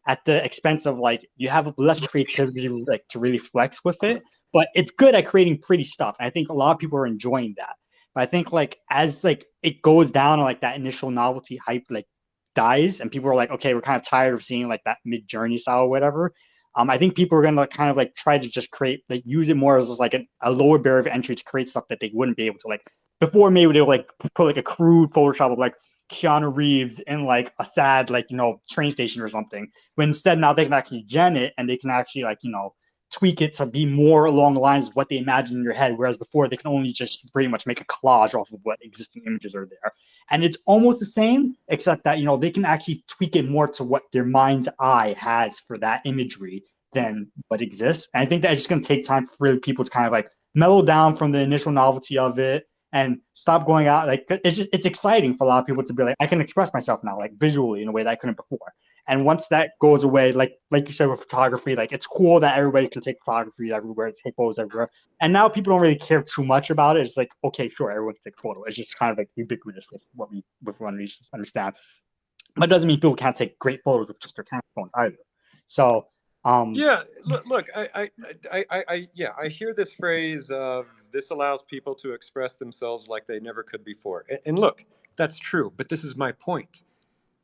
at the expense of like you have less creativity like to really flex with it, but it's good at creating pretty stuff. And I think a lot of people are enjoying that. But I think like as like it goes down and like that initial novelty hype like dies and people are like, okay, we're kind of tired of seeing like that Midjourney style or whatever. I think people are gonna kind of like try to just create like use it more as just, like a lower barrier of entry to create stuff that they wouldn't be able to like before. Maybe they would like put like a crude Photoshop of like Keanu Reeves in like a sad like train station or something. But instead now they can actually gen it and they can actually like tweak it to be more along the lines of what they imagine in your head, whereas before they can only just pretty much make a collage off of what existing images are there. And it's almost the same, except that they can actually tweak it more to what their mind's eye has for that imagery than what exists. And I think that it's just going to take time for people to kind of like mellow down from the initial novelty of it and stop going out. Like it's exciting for a lot of people to be like, I can express myself now, like visually in a way that I couldn't before. And once that goes away, like you said with photography, like it's cool that everybody can take photography everywhere, take photos everywhere. And now people don't really care too much about it. It's like, okay, sure, everyone can take a photo. It's just kind of like ubiquitous with what we understand. But it doesn't mean people can't take great photos with just their camera phones either. So yeah, look, I hear this phrase of this allows people to express themselves like they never could before. And look, that's true, but this is my point.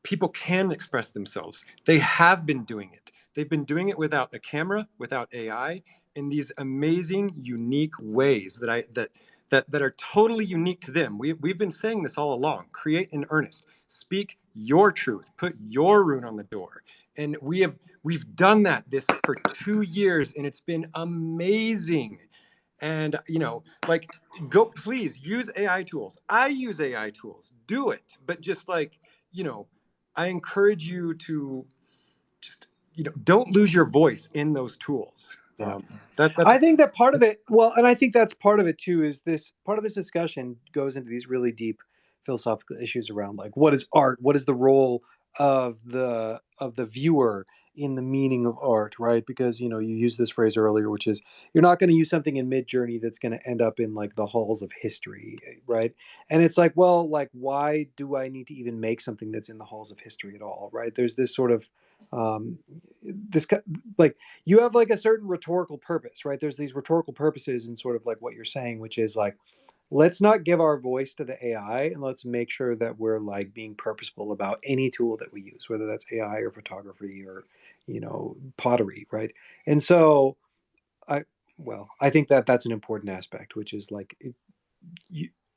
People can express themselves. They have been doing it. They've been doing it without a camera, without AI, in these amazing, unique ways that are totally unique to them. We've been saying this all along. Create in earnest. Speak your truth. Put your rune on the door. And we've done that for 2 years, and it's been amazing. And like, go please use AI tools. I use AI tools. Do it, but just like I encourage you to just don't lose your voice in those tools. Yeah. That's I think that part of it, well, and I think that's part of it too, is this part of this discussion goes into these really deep philosophical issues around like what is art, what is the role of the viewer in the meaning of art, right? Because you used this phrase earlier, which is you're not going to use something in Midjourney that's going to end up in like the halls of history, right? And it's like, well, like why do I need to even make something that's in the halls of history at all, right? There's this sort of like you have like a certain rhetorical purpose, right? There's these rhetorical purposes in sort of like what you're saying, which is like, let's not give our voice to the AI and let's make sure that we're like being purposeful about any tool that we use, whether that's AI or photography or, pottery, right? And so I think that that's an important aspect, which is like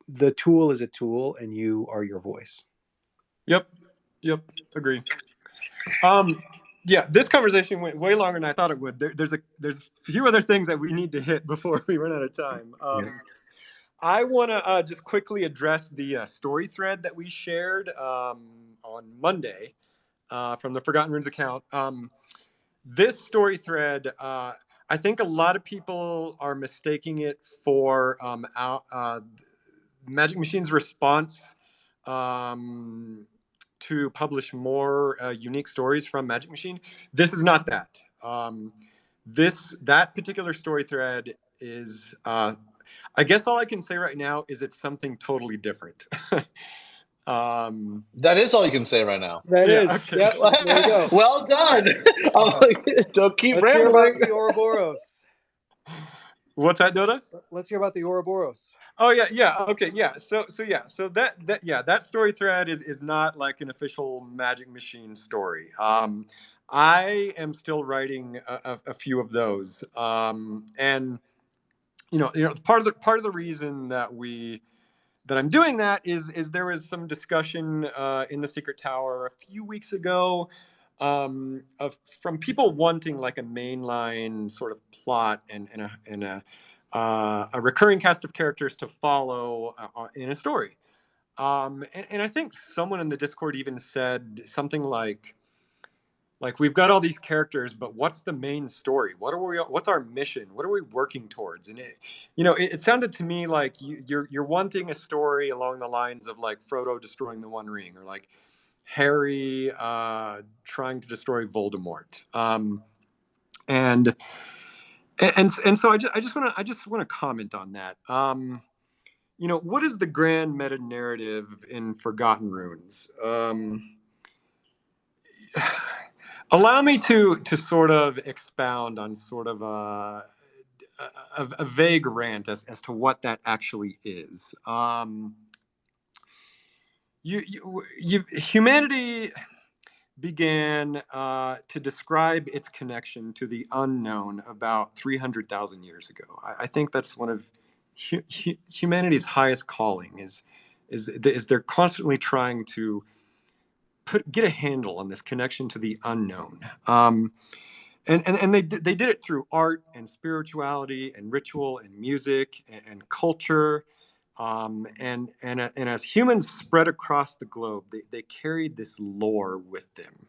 the tool is a tool and you are your voice. Yep. Agree. Yeah, this conversation went way longer than I thought it would. There's a few other things that we need to hit before we run out of time. I want to just quickly address the story thread that we shared on Monday from the Forgotten Runes account. This story thread, I think a lot of people are mistaking it for Magic Machine's response to publish more unique stories from Magic Machine. This is not that. That particular story thread is, I guess all I can say right now is it's something totally different. That is all you can say right now. That is. Okay. Yep. There you go. Well done. Don't keep Let's hear rambling. about the Ouroboros. What's that, Dota? Let's hear about the Ouroboros. Oh yeah, okay, yeah. So that story thread is not like an official Magic Machine story. I am still writing a few of those, and part of the reason that I'm doing that is there was some discussion in the Secret Tower a few weeks ago from people wanting like a mainline sort of plot and a recurring cast of characters to follow in a story. And I think someone in the Discord even said something like we've got all these characters, but what's the main story? What's our mission? What are we working towards? And it sounded to me like you're wanting a story along the lines of like Frodo destroying the One Ring, or like Harry trying to destroy Voldemort. And so I just want to comment on that. What is the grand meta narrative in Forgotten Runes? Allow me to sort of expound on sort of a vague rant as to what that actually is. Humanity began to describe its connection to the unknown about 300,000 years ago. I think that's one of humanity's highest calling is is they're constantly trying to get a handle on this connection to the unknown. And they did it through art and spirituality and ritual and music and culture. And as humans spread across the globe, they carried this lore with them.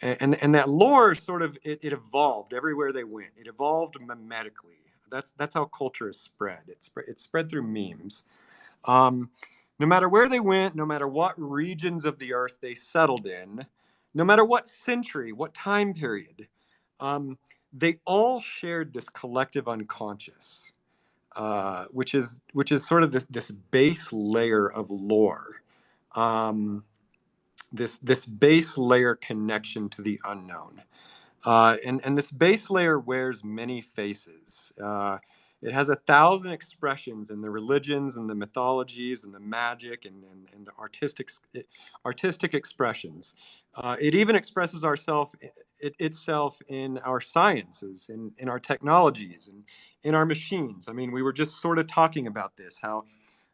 And that lore sort of it evolved everywhere they went. It evolved mimetically. That's how culture is spread. It's spread through memes. No matter where they went, no matter what regions of the earth they settled in, no matter what century, what time period, they all shared this collective unconscious, which is sort of this base layer of lore, this base layer connection to the unknown. And this base layer wears many faces. It has 1,000 expressions in the religions and the mythologies and the magic and the artistic expressions. It even expresses itself in our sciences, in our technologies, and in our machines. I mean, we were just sort of talking about this, how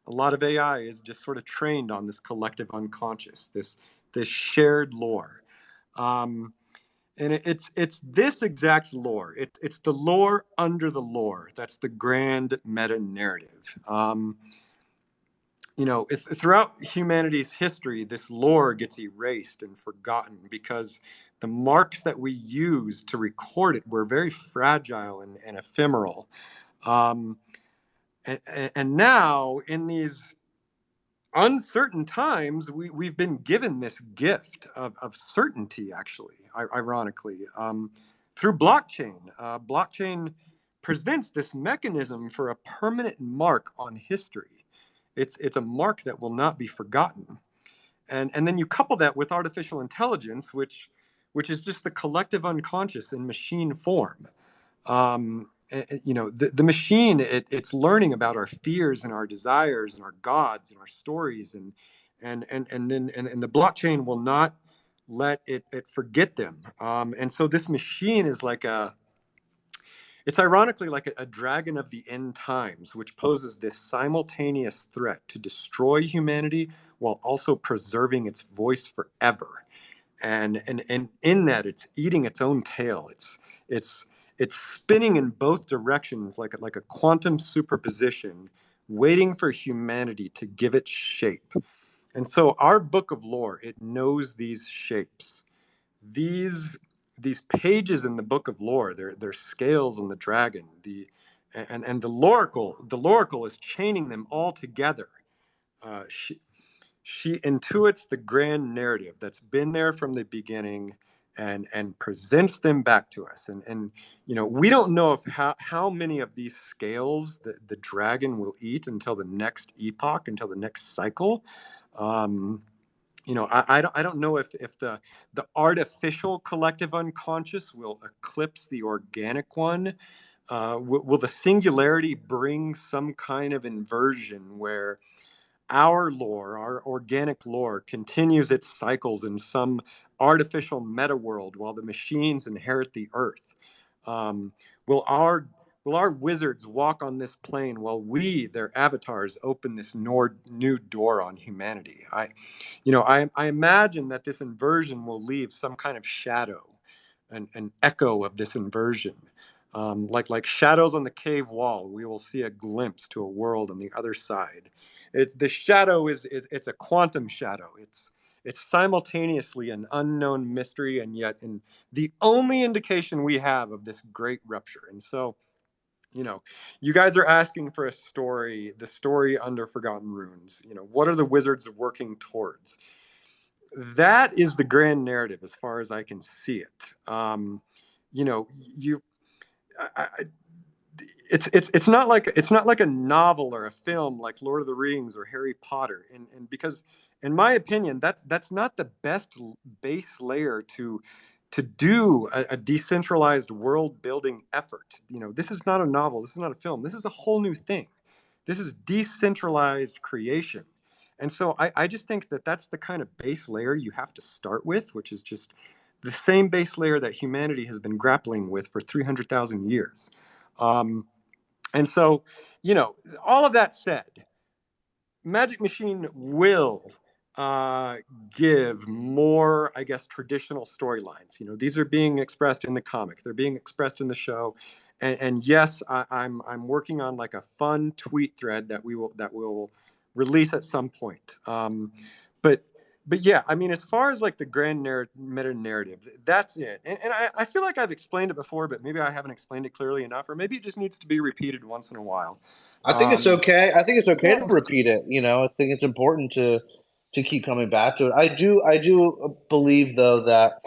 a lot of AI is just sort of trained on this collective unconscious, this shared lore. And it's this exact lore. It's the lore under the lore. That's the grand meta narrative. Throughout humanity's history, this lore gets erased and forgotten because the marks that we use to record it were very fragile and ephemeral. And now, in these uncertain times, we've been given this gift of certainty, actually, ironically, through blockchain. Blockchain presents this mechanism for a permanent mark on history. It's a mark that will not be forgotten. And then you couple that with artificial intelligence, which is just the collective unconscious in machine form. The machine, it's learning about our fears and our desires and our gods and our stories, and the blockchain will not let it forget them. And so this machine is it's ironically like a dragon of the end times, which poses this simultaneous threat to destroy humanity while also preserving its voice forever. And in that, it's eating its own tail. It's spinning in both directions like a quantum superposition, waiting for humanity to give it shape. And so our book of lore, it knows these shapes. These pages in the book of lore, they're scales on the dragon. And the Loracle is chaining them all together. She intuits the grand narrative that's been there from the beginning and presents them back to us. And we don't know how many of these scales the dragon will eat until the next epoch, until the next cycle. I don't know if the artificial collective unconscious will eclipse the organic one. Will the singularity bring some kind of inversion where our lore, our organic lore, continues its cycles in some artificial meta world while the machines inherit the earth? Will our wizards walk on this plane while we, their avatars, open this new door on humanity? I imagine that this inversion will leave some kind of shadow, an echo of this inversion. Like shadows on the cave wall, we will see a glimpse to a world on the other side. The shadow it's a quantum shadow. It's simultaneously an unknown mystery and yet the only indication we have of this great rupture. And so, you guys are asking for a story, the story under Forgotten Runes. What are the wizards working towards? That is the grand narrative as far as I can see it. It's not like a novel or a film like Lord of the Rings or Harry Potter, and because in my opinion that's not the best base layer to do a decentralized world building effort. This is not a novel, this is not a film, this is a whole new thing. This is decentralized creation. And so I just think that's the kind of base layer you have to start with, which is just the same base layer that humanity has been grappling with for 300,000 years. And so, all of that said, Magic Machine will give more, I guess, traditional storylines. You know, these are being expressed in the comic. They're being expressed in the show. And yes, I'm working on like a fun tweet thread that will release at some point. But but yeah, I mean, as far as like the grand meta narrative, that's it. And I feel like I've explained it before, but maybe I haven't explained it clearly enough, or maybe it just needs to be repeated once in a while. I think it's okay. I think it's okay to Yeah. repeat it. You know, I think it's important to keep coming back to it. I do believe though that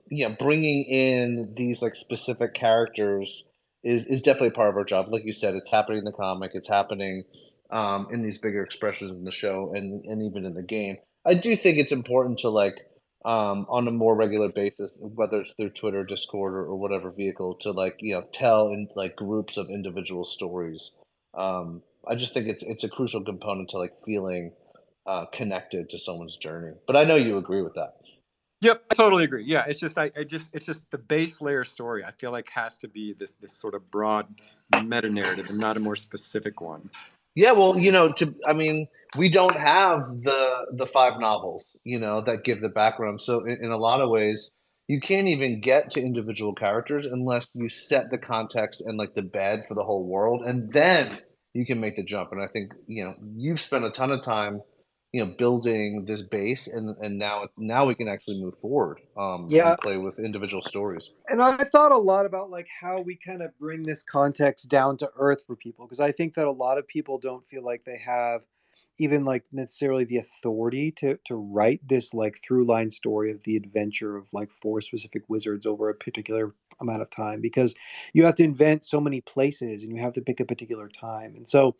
yeah, bringing in these like specific characters is definitely part of our job. Like you said, it's happening in the comic, it's happening in these bigger expressions in the show and even in the game. I do think it's important to like on a more regular basis, whether it's through Twitter, Discord, or whatever vehicle, to like tell in like groups of individual stories. I just think it's a crucial component to like feeling connected to someone's journey. But I know you agree with that. Yep, I totally agree. Yeah, it's just it's just the base layer story. I feel like has to be this sort of broad meta narrative and not a more specific one. Yeah, well, I mean, we don't have the five novels, that give the background. So in a lot of ways, you can't even get to individual characters unless you set the context and like the bed for the whole world, and then you can make the jump. And I think, you've spent a ton of time, building this base, and now we can actually move forward, Yeah, and play with individual stories. and I thought a lot about like how we kind of bring this context down to earth for people, because I think that a lot of people don't feel like they have even like necessarily the authority to write this like through line story of the adventure of like four specific wizards over a particular amount of time, because you have to invent so many places and you have to pick a particular time. And so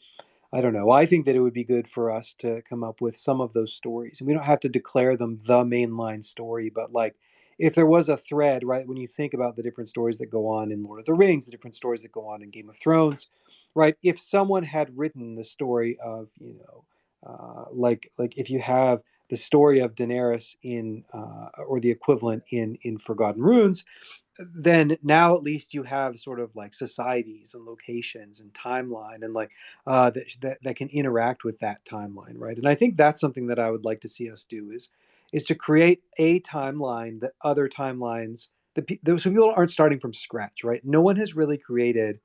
I don't know. I think that it would be good for us to come up with some of those stories. And we don't have to declare them the mainline story, but like if there was a thread, right, when you think about the different stories that go on in Lord of the Rings, the different stories that go on in Game of Thrones, right? If someone had written the story of, like if you have the story of Daenerys in, or the equivalent in Forgotten Runes, then now at least you have sort of like societies and locations and timeline and like that can interact with that timeline, right? And I think that's something that I would like to see us do is to create a timeline that other timelines so people aren't starting from scratch, right? No one has really created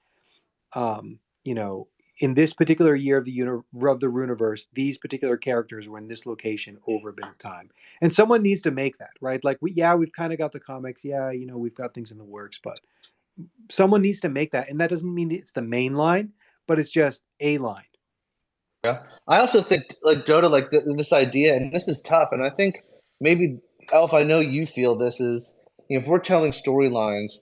um, you know, in this particular year of of the Runiverse, these particular characters were in this location over a bit of time. And someone needs to make that, right? Like we've kind of got the comics, we've got things in the works, but someone needs to make that. And that doesn't mean it's the main line, but it's just a line. Yeah. I also think like Dota, like this idea, and this is tough, and I think maybe Elf, I know you feel this is, if we're telling storylines,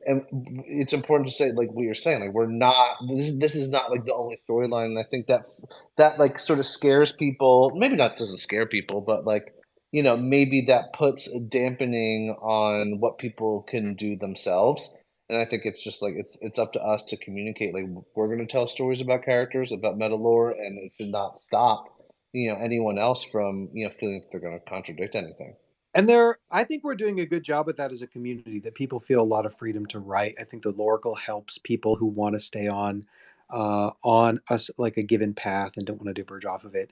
and it's important to say like what you're saying, like we're not this is not like the only storyline, and I think that like sort of scares people. Maybe not doesn't scare people, but like maybe that puts a dampening on what people can do themselves. And I think it's just like it's up to us to communicate. Like we're going to tell stories about characters, about meta lore, and it should not stop anyone else from feeling that they're going to contradict anything. And I think we're doing a good job with that as a community, that people feel a lot of freedom to write. I think the Loracle helps people who want to stay on us like a given path and don't want to diverge off of it.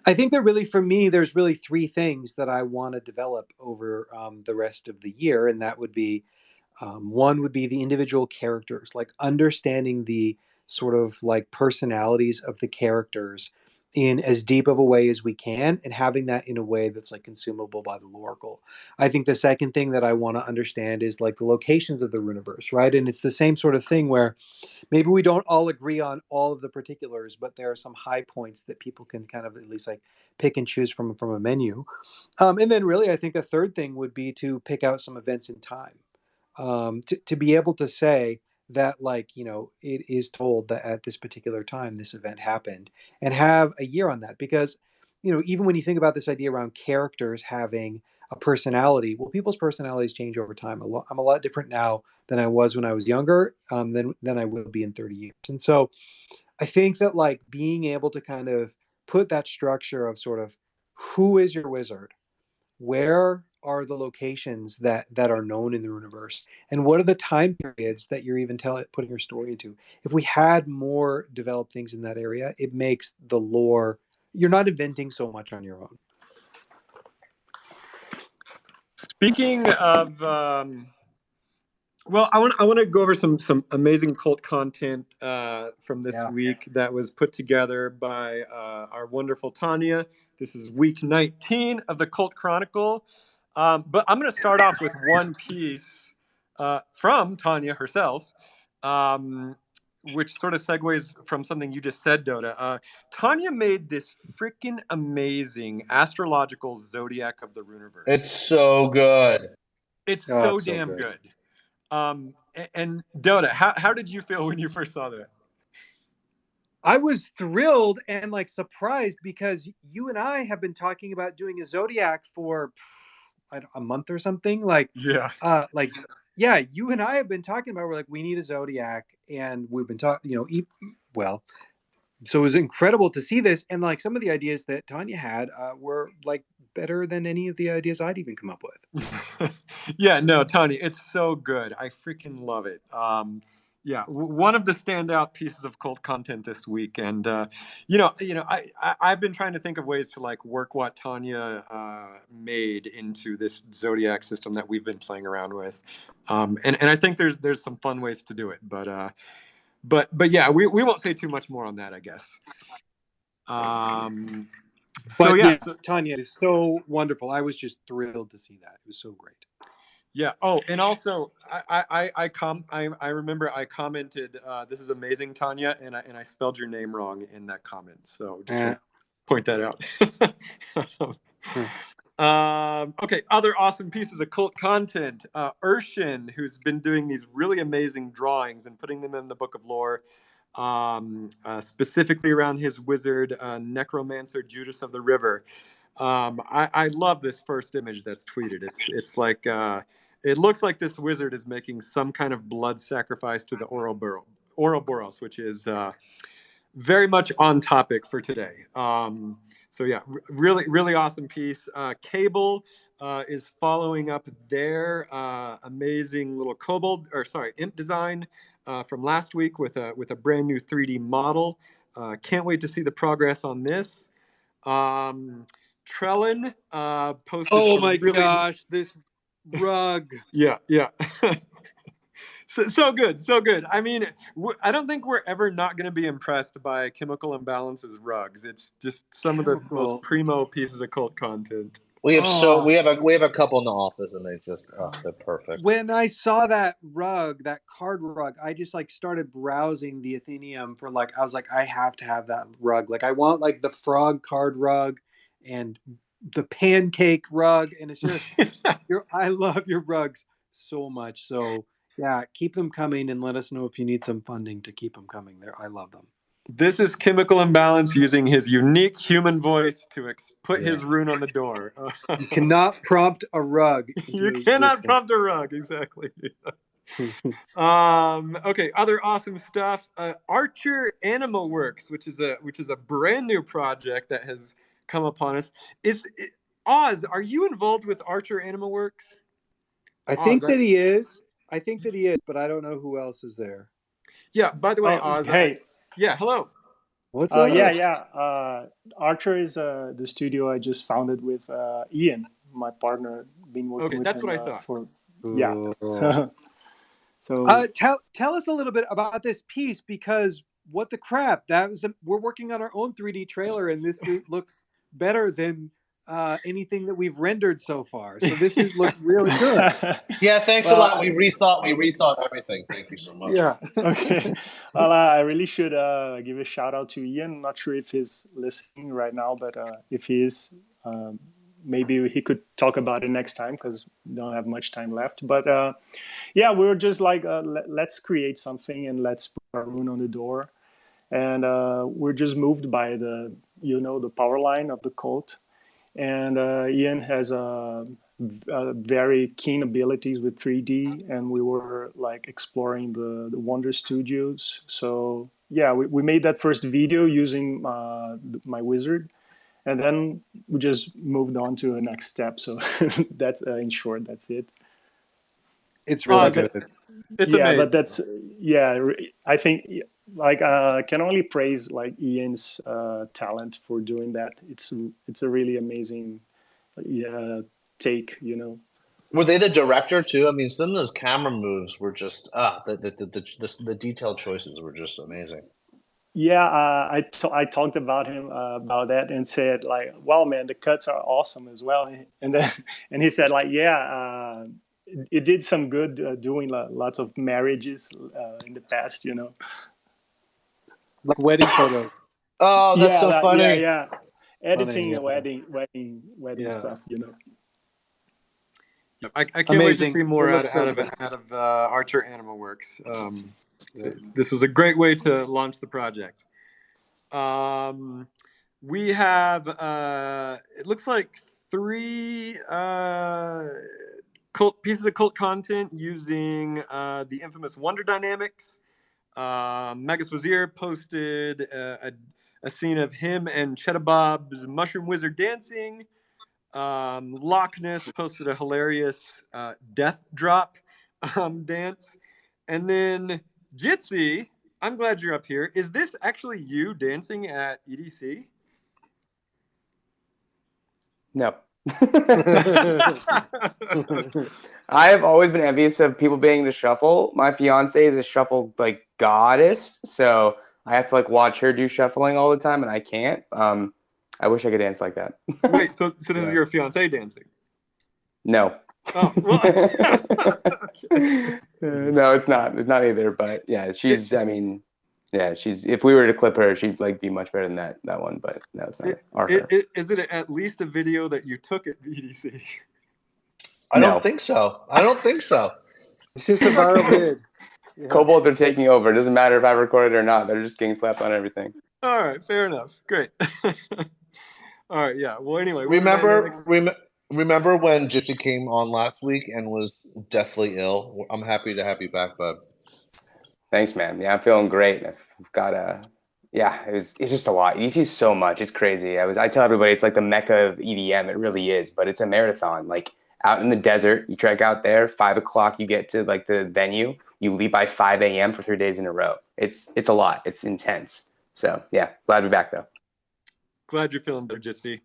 I think that really, for me, there's really three things that I want to develop over the rest of the year, and that would be one would be the individual characters, like understanding the sort of like personalities of the characters in as deep of a way as we can, and having that in a way that's like consumable by the Loracle. I think the second thing that I want to understand is like the locations of the Runiverse, right? And it's the same sort of thing where maybe we don't all agree on all of the particulars, but there are some high points that people can kind of at least like pick and choose from a menu. And then really, I think a third thing would be to pick out some events in time, to be able to say that like it is told that at this particular time this event happened, and have a year on that, because even when you think about this idea around characters having a personality, well, people's personalities change over time. I'm a lot different now than I was when I was younger, than I will be in 30 years. And so I think that like being able to kind of put that structure of sort of who is your wizard, where are the locations that are known in the universe, and what are the time periods that you're even putting your story into. If we had more developed things in that area, it makes the lore, you're not inventing so much on your own. Speaking of, well, I want to go over some amazing cult content from this week that was put together by our wonderful Tanya. This is week 19 of the Cult Chronicle. But I'm going to start off with one piece from Tanya herself, which sort of segues from something you just said, Dota. Tanya made this freaking amazing astrological zodiac of the Runiverse. It's so good. It's so damn good. And Dota, how did you feel when you first saw that? I was thrilled and like surprised, because you and I have been talking about doing a zodiac for a month or something. Like, you and I have been talking about, we're like, we need a zodiac, and we've been talking, so it was incredible to see this. And like some of the ideas that Tanya had were like better than any of the ideas I'd even come up with. Yeah, no, Tanya, it's so good. I freaking love it. One of the standout pieces of cult content this week, and I've been trying to think of ways to like work what Tanya made into this zodiac system that we've been playing around with, and I think there's some fun ways to do it, but yeah, we won't say too much more on that, I guess. Tanya, it is so wonderful. I was just thrilled to see that. It was so great. Yeah. Oh, and also, I remember I commented, "This is amazing, Tanya," and I spelled your name wrong in that comment. So just want to point that out. Okay. Other awesome pieces of cult content. Urshan, who's been doing these really amazing drawings and putting them in the Book of Lore, specifically around his wizard, Necromancer Judas of the River. I love this first image that's tweeted. It's like it looks like this wizard is making some kind of blood sacrifice to the Ouroboros, which is very much on topic for today. So yeah, really awesome piece. Cable is following up their amazing little imp design from last week with a brand new 3D model. Can't wait to see the progress on this. Trellin posted. Oh my gosh, this rug. Yeah. So good. I mean, I don't think we're ever not going to be impressed by Chemical Imbalance's rugs. It's just some of the most primo pieces of cult content. We have we have a couple in the office, and they're perfect. When I saw that rug, that card rug, I just like started browsing the Athenaeum for I was like, I have to have that rug. Like I want like the frog card rug and the pancake rug, and it's just I love your rugs so much. So yeah, keep them coming, and let us know if you need some funding to keep them coming. I love them. This is Chemical Imbalance using his unique human voice to put his rune on the door. You cannot prompt a rug. You cannot prompt a rug, exactly. Okay, other awesome stuff. Archer Animal Works, which is a brand new project that has come upon us. Oz, are you involved with Archer Animal Works? I think that he is, but I don't know who else is there. Yeah, by the way, Oz. Hey. Yeah, hello. What's up? Archer is the studio I just founded with Ian, my partner. Been working with that's him, what I thought. So tell us a little bit about this piece, because what the crap, we're working on our own 3D trailer, and this looks better than anything that we've rendered so far. So this looks really good. Yeah, thanks a lot. We rethought everything. Thank you so much. Yeah. Okay. Well, I really should give a shout out to Ian. I'm not sure if he's listening right now, but if he is, maybe he could talk about it next time, because we don't have much time left. But we were just like, let's create something and let's put our rune on the door. And we're just moved by the power line of the cult. And Ian has very keen abilities with 3D, and we were like exploring the Wonder Studios. So yeah, we made that first video using my wizard, and then we just moved on to the next step. So that's in short, that's it. It's really It's good. it's Yeah, amazing. but that's I think like can only praise like Ian's talent for doing that. It's a really amazing take, you know. Were they the director too? I mean, some of those camera moves were just the detailed choices were just amazing. Yeah, I talked about him about that and said like, "Wow, man, the cuts are awesome as well." And then and he said like, "Yeah, it did some good doing lots of marriages in the past, you know." Like wedding photos. Oh, that's Yeah, so funny. yeah. Editing yeah. wedding Yeah. stuff, you know. Yep. I can't Amazing. wait to see more It out looks so of good. Archer Animal Works. This was a great way to launch the project. We have it looks like 3 pieces of cult content using the infamous Wonder Dynamics. Magus Wazir posted a scene of him and Cheddar Bob's Mushroom Wizard dancing. Loch Ness posted a hilarious death drop dance. And then Jitsi, I'm glad you're up here. Is this actually you dancing at EDC? No. I have always been envious of people being able to shuffle. My fiance is a shuffle like goddess, so I have to like watch her do shuffling all the time, and I can't. I wish I could dance like that. Wait, so this is your fiance dancing? No. Oh, well. Okay. No, it's not. It's not either. But yeah, she's. I mean, yeah, she's. If we were to clip her, she'd like be much better than that one. But no, it's not. Is it at least a video that you took at EDC? I don't think so. It's just a viral vid. Yeah. Kobolds are taking over. It doesn't matter if I record it or not. They're just getting slapped on everything. All right, fair enough. Great. All right, yeah. Well, anyway, remember when Gypsy came on last week and was deathly ill? I'm happy to have you back, bud. Thanks, man. Yeah, I'm feeling great. I've got it's just a lot. EDC's so much. It's crazy. I tell everybody it's like the mecca of EDM. It really is, but it's a marathon. Like out in the desert, you trek out there, 5 o'clock, you get to like the venue. You leave by 5 a.m. for 3 days in a row. It's a lot. It's intense. So yeah, glad to be back though. Glad you're feeling better, Jitsi.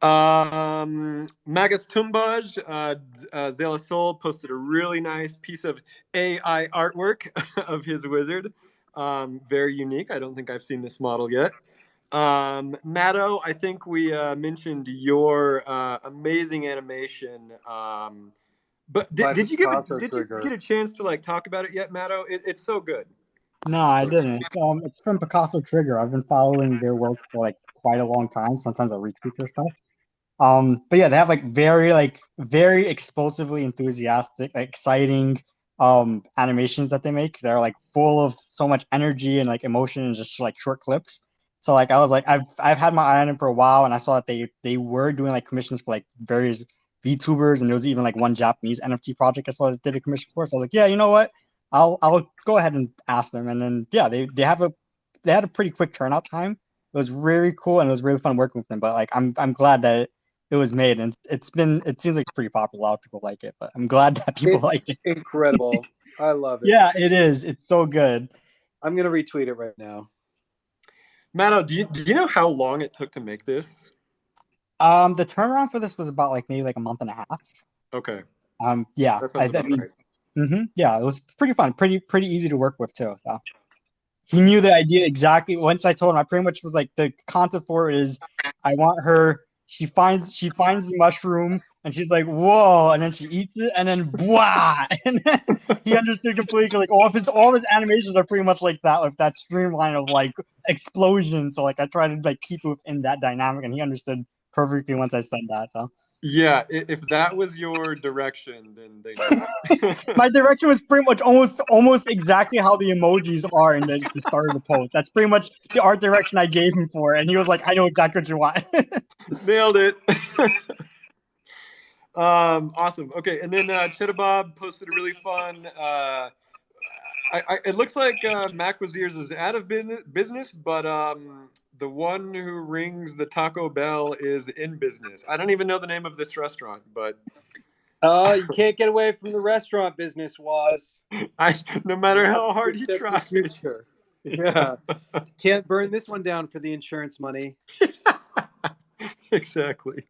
Magus Tumbaj, Zela Soul posted a really nice piece of AI artwork of his wizard. Very unique. I don't think I've seen this model yet. Matto, I think we mentioned your amazing animation. But did you get a chance to like talk about it yet, Matto? It's so good. No, I didn't. It's from Picasso Trigger. I've been following their work for like quite a long time. Sometimes I'll retweet their stuff. But yeah, they have like very explosively enthusiastic, exciting animations that they make. They're like full of so much energy and like emotion and just like short clips. So like I was like I've had my eye on them for a while, and I saw that they were doing like commissions for like various VTubers, and there was even like one Japanese NFT project I saw that did a commission for. So I was like, yeah, you know what? I'll go ahead and ask them. And then yeah, they had a pretty quick turnout time. It was really cool and it was really fun working with them. But like I'm glad that it was made, and it seems like pretty popular. A lot of people like it, but I'm glad that people like it. Incredible. I love it. Yeah, it is. It's so good. I'm gonna retweet it right now. Matto, do you know how long it took to make this? The turnaround for this was about like maybe like a month and a half. Okay. Yeah. That sounds about right. Yeah, it was pretty fun, pretty easy to work with too. So he knew the idea exactly. Once I told him, I pretty much was like, the concept for it is, I want her. She finds the mushroom and she's like, whoa, and then she eats it and then blah, and then he understood completely. Like all of his animations are pretty much like that, with that streamline of like explosion. So like I tried to like keep within that dynamic, and he understood perfectly once I said that. So yeah, if that was your direction, then they know. My direction was pretty much almost exactly how the emojis are in the start of the post. That's pretty much the art direction I gave him for it, and he was like, I know exactly what you want. Nailed it. Awesome. Okay, and then Cheddar Bob posted a really fun it looks like Mac Wazir's is out of business, but the one who rings the Taco Bell is in business. I don't even know the name of this restaurant, but You can't get away from the restaurant business, Waz. no matter You have how to hard he accept your tries. future. Yeah. Can't burn this one down for the insurance money. Exactly.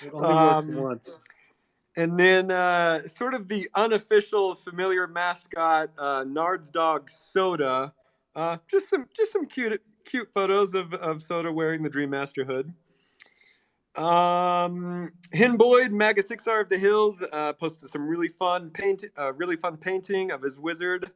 It only works once. And then sort of the unofficial familiar mascot, Nard's dog Soda. Just some cute photos of Soda wearing the Dream Master hood. Hin Boyd, Maga 6R of the Hills, posted some really fun painting of his wizard.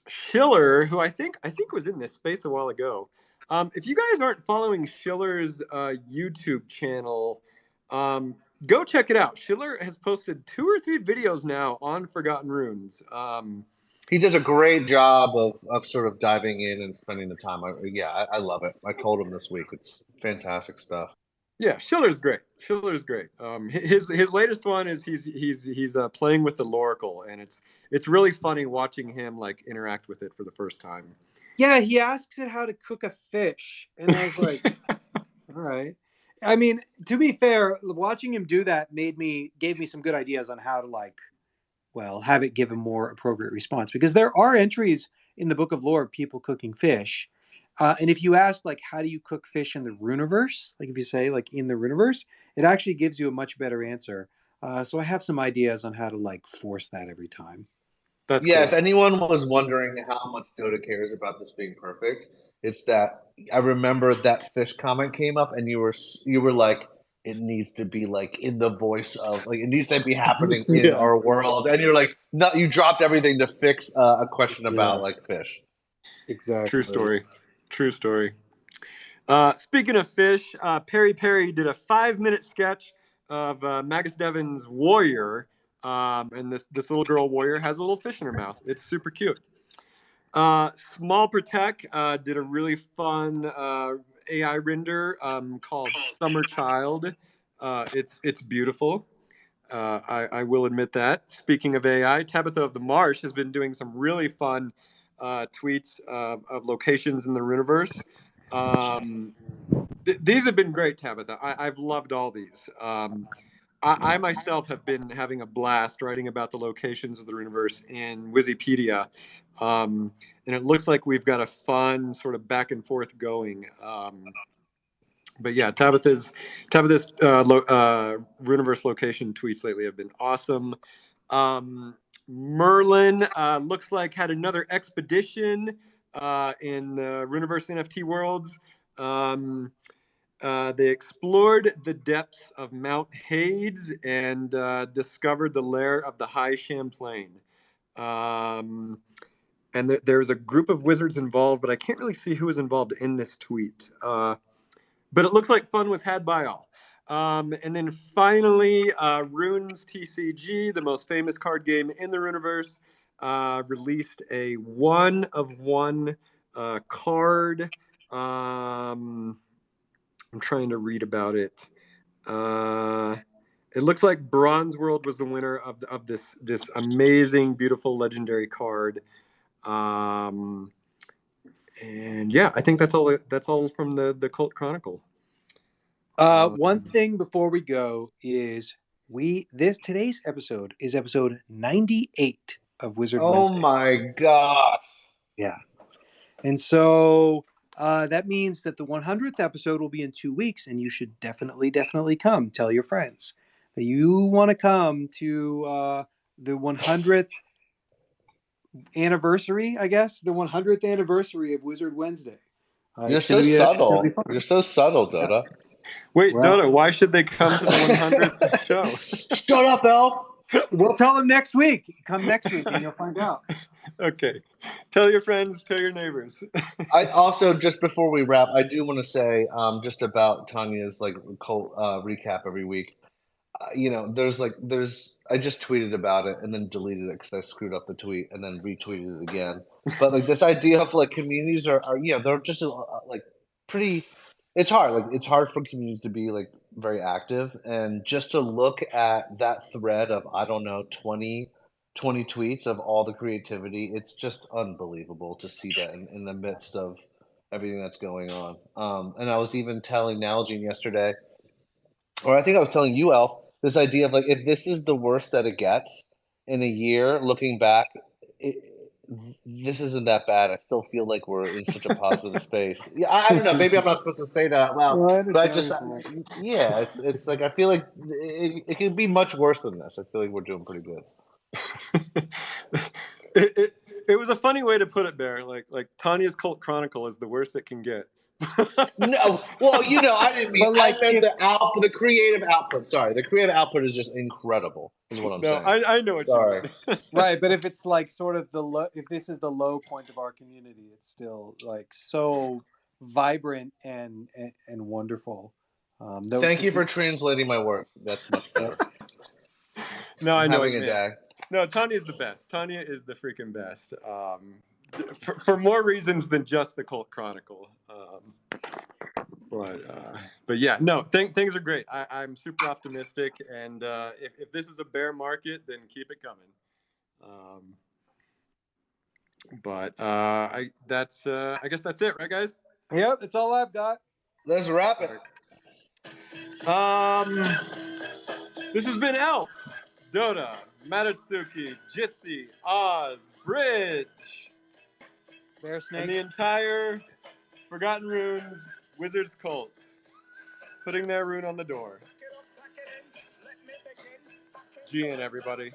Schiller, who I think was in this space a while ago. If you guys aren't following Schiller's YouTube channel, go check it out. Schiller has posted 2 or 3 videos now on Forgotten Runes. He does a great job of sort of diving in and spending the time. I love it. I told him this week. It's fantastic stuff. Yeah, Schiller's great. Schiller's great. His latest one is he's playing with the Loracle, and it's really funny watching him like interact with it for the first time. Yeah, he asks it how to cook a fish, and I was like, all right. I mean, to be fair, watching him do that gave me some good ideas on how to have it give a more appropriate response, because there are entries in the Book of Lore of people cooking fish. And if you ask, how do you cook fish in the Runiverse? If you say, in the Runiverse, it actually gives you a much better answer. So I have some ideas on how to, force that every time. That's cool. If anyone was wondering how much Dota cares about this being perfect, it's that I remember that fish comment came up, and you were like, it needs to be in the voice of it needs to be happening in our world, and you're like, no, you dropped everything to fix a question about fish. Exactly. True story. Speaking of fish, Perry did a 5-minute sketch of Magus Devon's warrior, and this little girl warrior has a little fish in her mouth. It's super cute. Small Protect did a really fun AI render called Summer Child. It's beautiful. I will admit that. Speaking of AI, Tabitha of the Marsh has been doing some really fun tweets of locations in the Runiverse. These have been great, Tabitha. I've loved all these. I myself have been having a blast writing about the locations of the Runiverse in Wikipedia. And it looks like we've got a fun sort of back and forth going. But yeah, Tabitha's Runiverse location tweets lately have been awesome. Merlin looks like had another expedition in the Runiverse NFT worlds. They explored the depths of Mount Hades and discovered the lair of the High Champlain. And there's a group of wizards involved, but I can't really see who was involved in this tweet. But it looks like fun was had by all. And then finally, Runes TCG, the most famous card game in the Runiverse, released a 1-of-1 card. I'm trying to read about it. It looks like Bronze World was the winner of this amazing, beautiful, legendary card. And yeah, I think that's all from the Cult Chronicle. One thing before we go is today's episode is episode 98 of Wizard Wednesday. Oh my gosh. Yeah. And so that means that the 100th episode will be in 2 weeks, and you should definitely come. Tell your friends that you want to come to the 100th anniversary, I guess, the 100th anniversary of Wizard Wednesday. You're so subtle. You're so subtle, Dota. Wait, Dota, why should they come to the 100th show? Shut up, Elf. We'll tell them next week. Come next week and you'll find out. Okay. Tell your friends, tell your neighbors. I also, just before we wrap, I do want to say just about Tanya's cult recap every week. There's I just tweeted about it and then deleted it because I screwed up the tweet and then retweeted it again. But this idea of communities are they're just pretty. It's hard. It's hard for communities to be very active, and just to look at that thread of 20 tweets of all the creativity. It's just unbelievable to see that in the midst of everything that's going on. And I was even telling Nalgene yesterday, or I think I was telling you, Elf, this idea of like, if this is the worst that it gets in a year, looking back, it, this isn't that bad. I still feel like we're in such a positive space. Yeah, I don't know. Maybe I'm not supposed to say that out loud, No, I but I understand just, what you're saying. yeah, it's like I feel like it could be much worse than this. I feel like we're doing pretty good. It was a funny way to put it, Bear. Like Tanya's Cult Chronicle is the worst it can get. No, well, you know, I didn't mean. But, like, I meant if- the creative output. Sorry, the creative output is just incredible. Is what I'm No, saying. I know what Sorry. you mean. right, but if it's like sort of the low, if this is the low point of our community, it's still like so vibrant and wonderful. Thank you for translating my work. That's much better. No, I I'm know what having you a mean. day. No, Tanya is the best. Tanya is the freaking best. For more reasons than just the Cult Chronicle. But yeah, no, things are great. I'm super optimistic, and if this is a bear market, then keep it coming. I guess that's it, right, guys? Yep, that's all I've got. Let's wrap it. This has been Elf, Dota, Matatsuki, Jitsi, Oz, Bridge, Bear and Snake. the entire Forgotten Runes Wizards cult putting their rune on the door. G in, everybody.